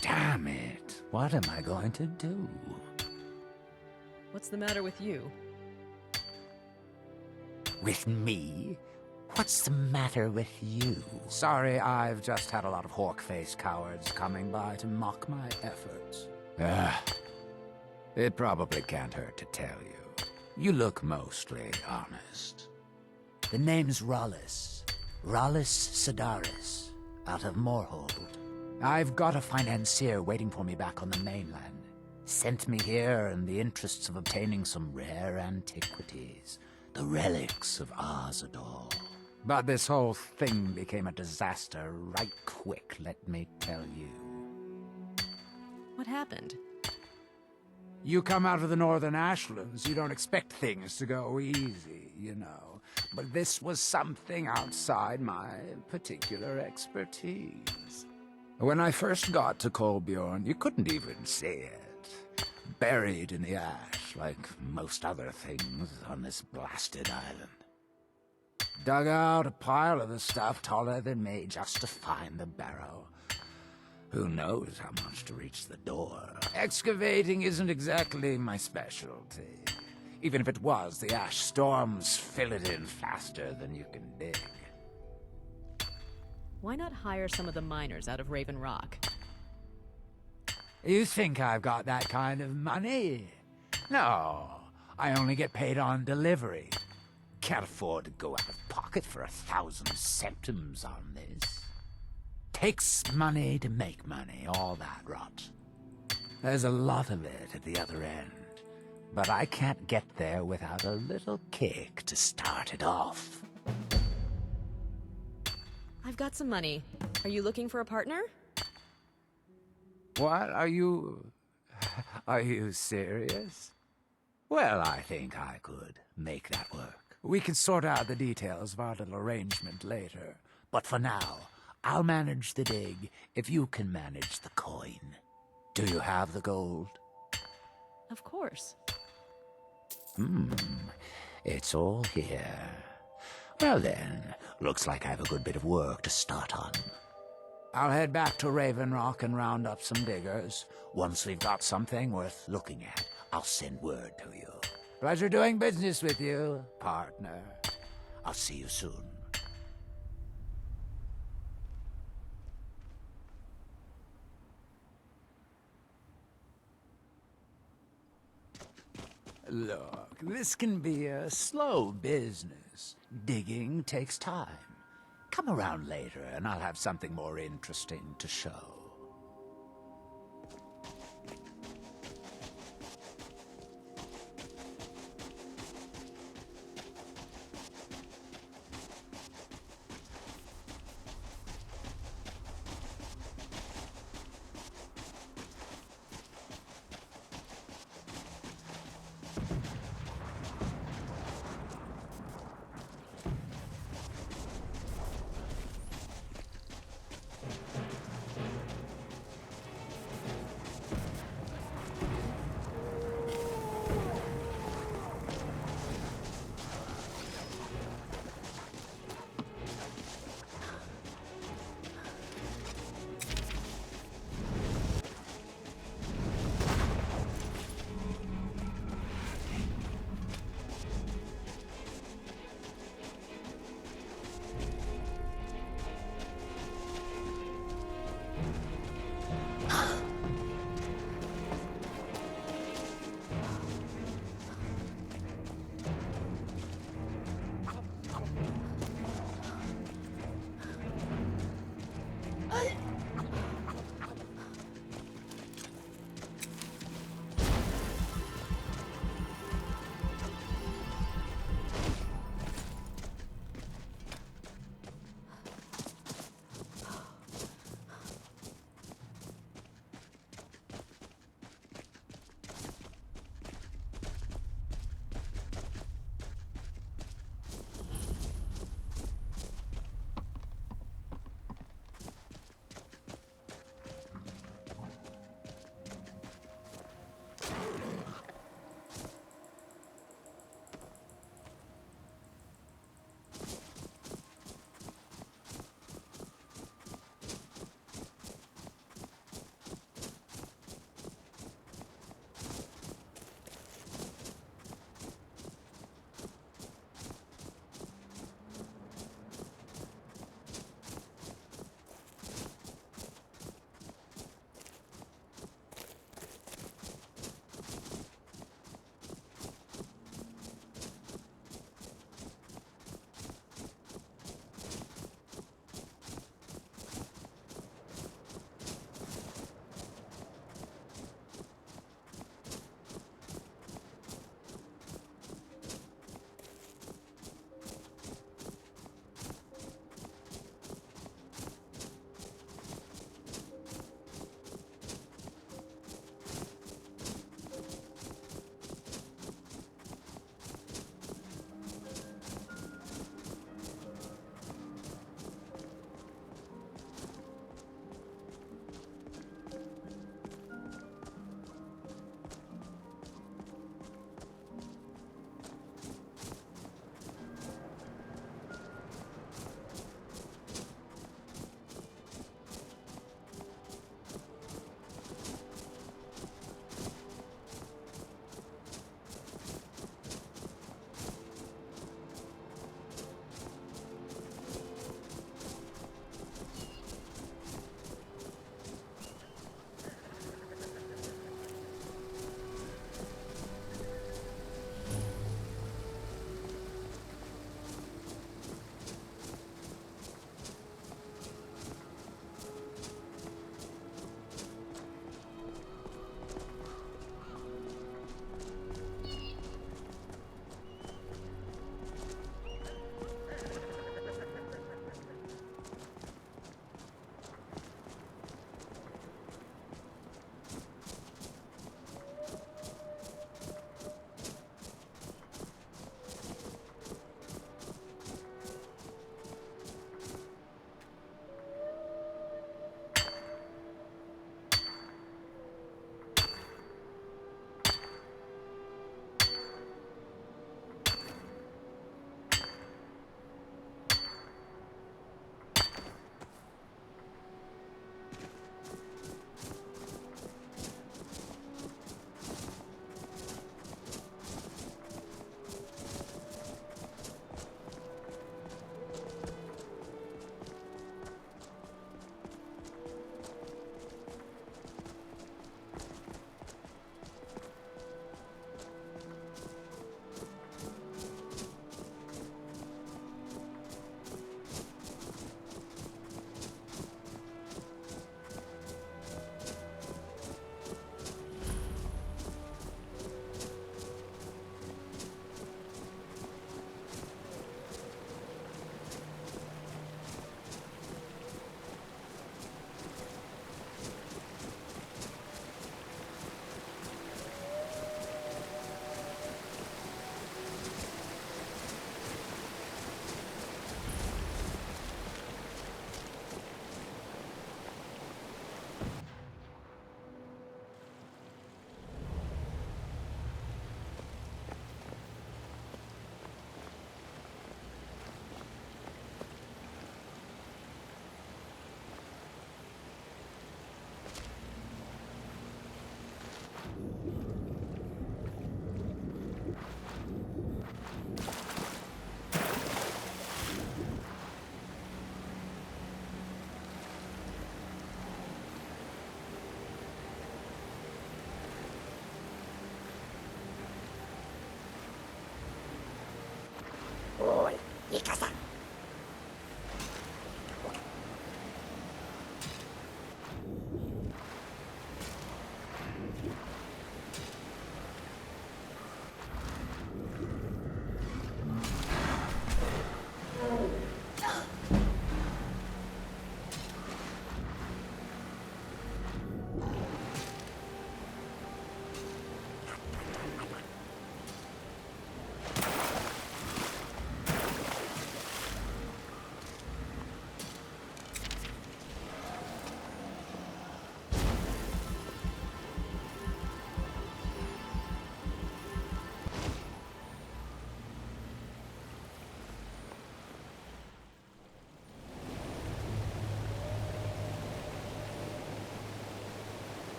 S23: Damn it. What am I going to do?
S3: What's the matter with you?
S23: With me? What's the matter with you? Sorry, I've just had a lot of hawk-faced cowards coming by to mock my efforts. It probably can't hurt to tell you. You look mostly honest. The name's Rollis. Rollis Sedaris, out of Moorhold. I've got a financier waiting for me back on the mainland. Sent me here in the interests of obtaining some rare antiquities. The relics of Arzador. But this whole thing became a disaster right quick, let me tell you.
S3: What happened?
S23: You come out of the northern ashlands, you don't expect things to go easy, you know. But this was something outside my particular expertise. When I first got to Kolbjorn, you couldn't even see it. Buried in the ash, like most other things on this blasted island. Dug out a pile of the stuff taller than me just to find the barrow. Who knows how much to reach the door. Excavating isn't exactly my specialty. Even if it was, the ash storms fill it in faster than you can dig.
S3: Why not hire some of the miners out of Raven Rock?
S23: You think I've got that kind of money? No, I only get paid on delivery. Can't afford to go out of pocket for 1,000 centimes on this. Takes money to make money, all that rot. There's a lot of it at the other end, but I can't get there without a little kick to start it off.
S3: I've got some money. Are you looking for a partner?
S23: What? Are you serious? Well, I think I could make that work. We can sort out the details of our little arrangement later. But for now, I'll manage the dig if you can manage the coin. Do you have the gold?
S3: Of course.
S23: It's all here. Well then, looks like I have a good bit of work to start on. I'll head back to Raven Rock and round up some diggers. Once we've got something worth looking at, I'll send word to you. Pleasure doing business with you, partner. I'll see you soon. Look, this can be a slow business. Digging takes time. Come around later and I'll have something more interesting to show.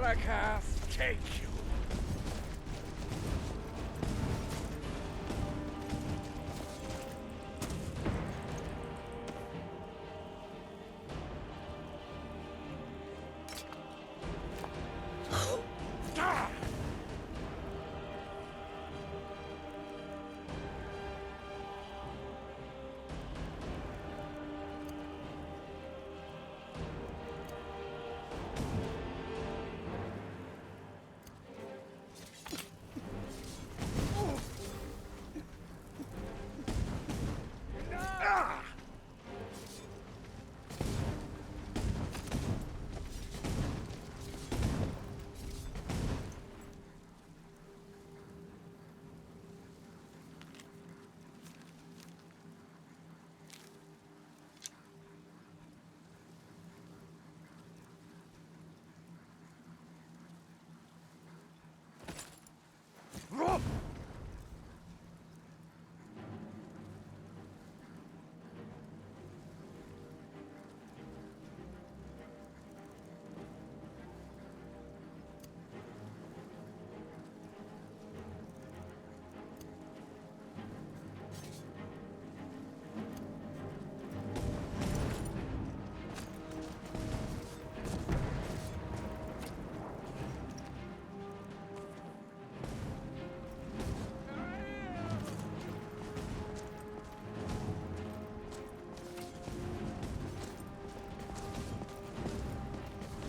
S17: Blackhearth, take you.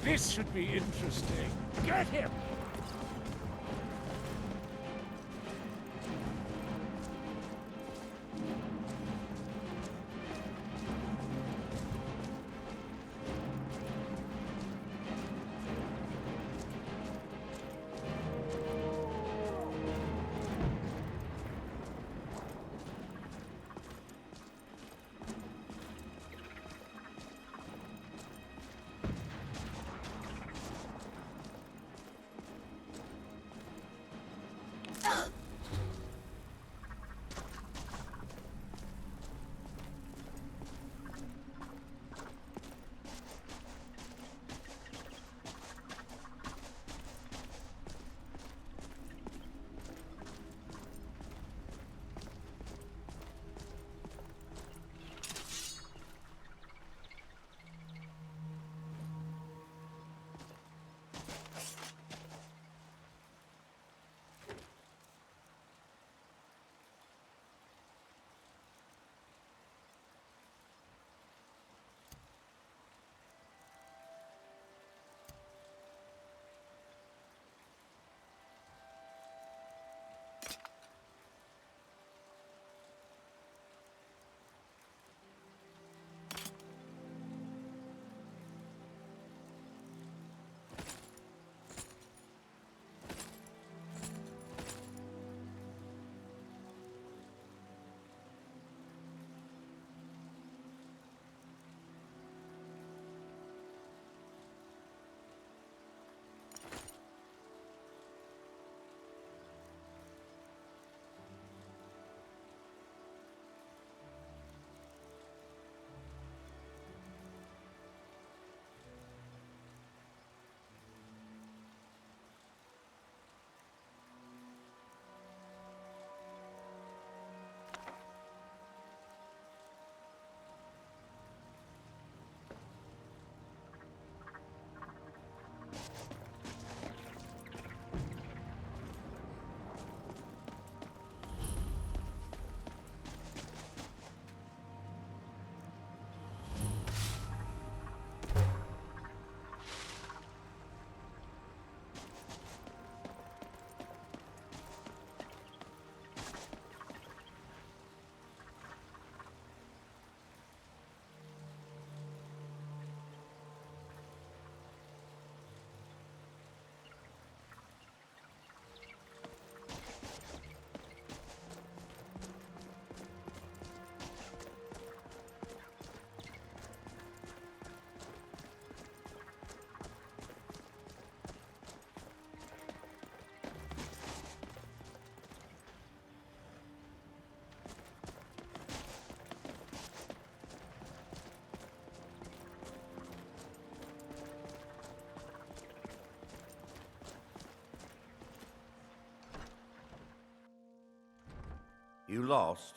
S17: This should be interesting. Get him!
S16: You lost?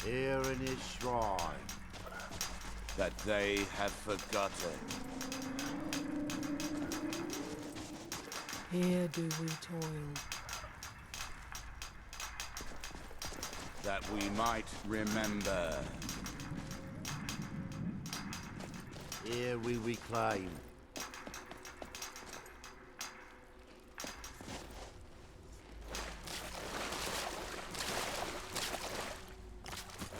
S16: Here in his shrine, that they have forgotten.
S22: Here do we toil.
S16: That we might remember. Here we reclaim.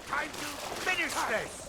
S17: Time to finish this!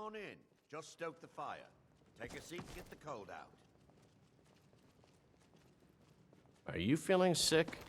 S16: on in. Just stoke the fire. Take a seat, get the cold out.
S10: Are you feeling sick?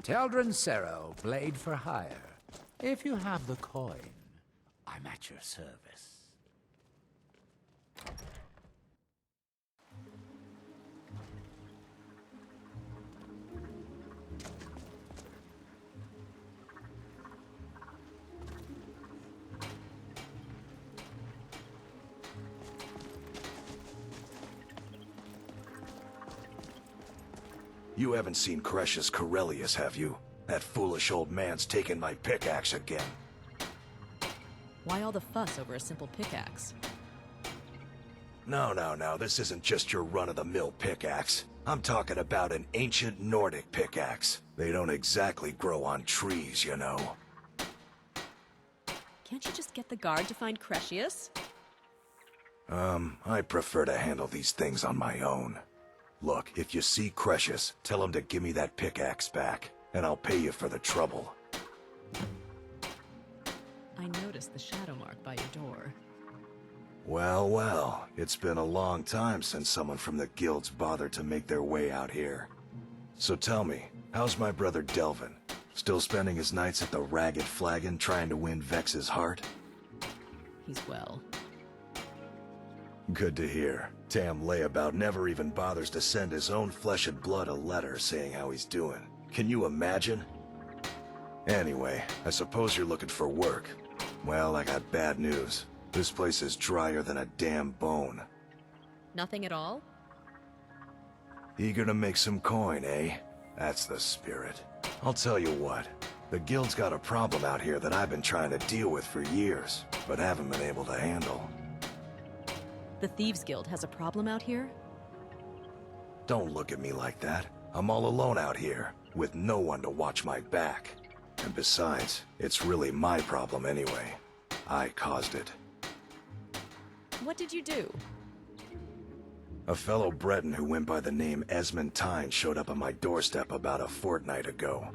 S23: Teldrin Sero, blade for hire. If you have the coin, I'm at your service.
S7: You haven't seen Cretius Corellius, have you? That foolish old man's taken my pickaxe again.
S9: Why all the fuss over a simple pickaxe?
S7: No, this isn't just your run-of-the-mill pickaxe. I'm talking about an ancient Nordic pickaxe. They don't exactly grow on trees, you know.
S9: Can't you just get the guard to find Cretius?
S7: I prefer to handle these things on my own. Look, if you see Cretius, tell him to give me that pickaxe back, and I'll pay you for the trouble.
S9: I noticed the shadow mark by your door.
S7: Well, it's been a long time since someone from the guilds bothered to make their way out here. So tell me, how's my brother Delvin? Still spending his nights at the Ragged Flagon trying to win Vex's heart?
S9: He's well.
S7: Good to hear. Tam Layabout never even bothers to send his own flesh and blood a letter saying how he's doing. Can you imagine? Anyway, I suppose you're looking for work. Well, I got bad news. This place is drier than a damn bone.
S9: Nothing at all?
S7: Eager to make some coin, eh? That's the spirit. I'll tell you what. The guild's got a problem out here that I've been trying to deal with for years, but haven't been able to handle.
S9: The Thieves Guild has a problem out here?
S7: Don't look at me like that. I'm all alone out here, with no one to watch my back. And besides, it's really my problem anyway. I caused it.
S9: What did you do?
S7: A fellow Breton who went by the name Esmond Tyne showed up on my doorstep about a fortnight ago.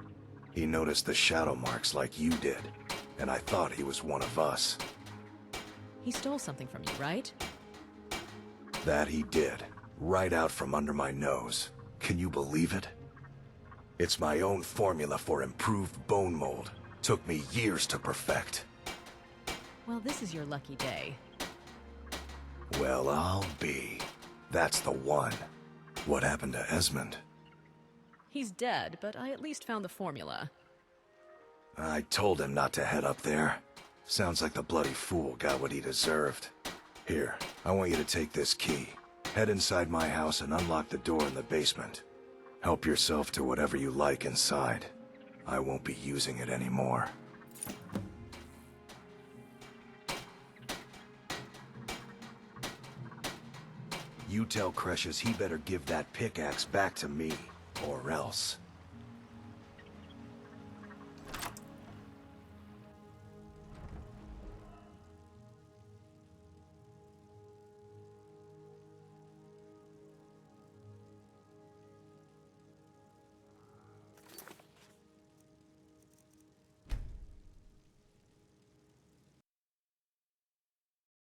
S7: He noticed the shadow marks like you did, and I thought he was one of us.
S9: He stole something from you, right?
S7: That he did, right out from under my nose. Can you believe it? It's my own formula for improved bone mold. Took me years to perfect.
S9: Well, this is your lucky day.
S7: Well, I'll be. That's the one. What happened to Esmond?
S9: He's dead, but I at least found the formula.
S7: I told him not to head up there. Sounds like the bloody fool got what he deserved. Here, I want you to take this key. Head inside my house and unlock the door in the basement. Help yourself to whatever you like inside. I won't be using it anymore. You tell Cretius he better give that pickaxe back to me, or else.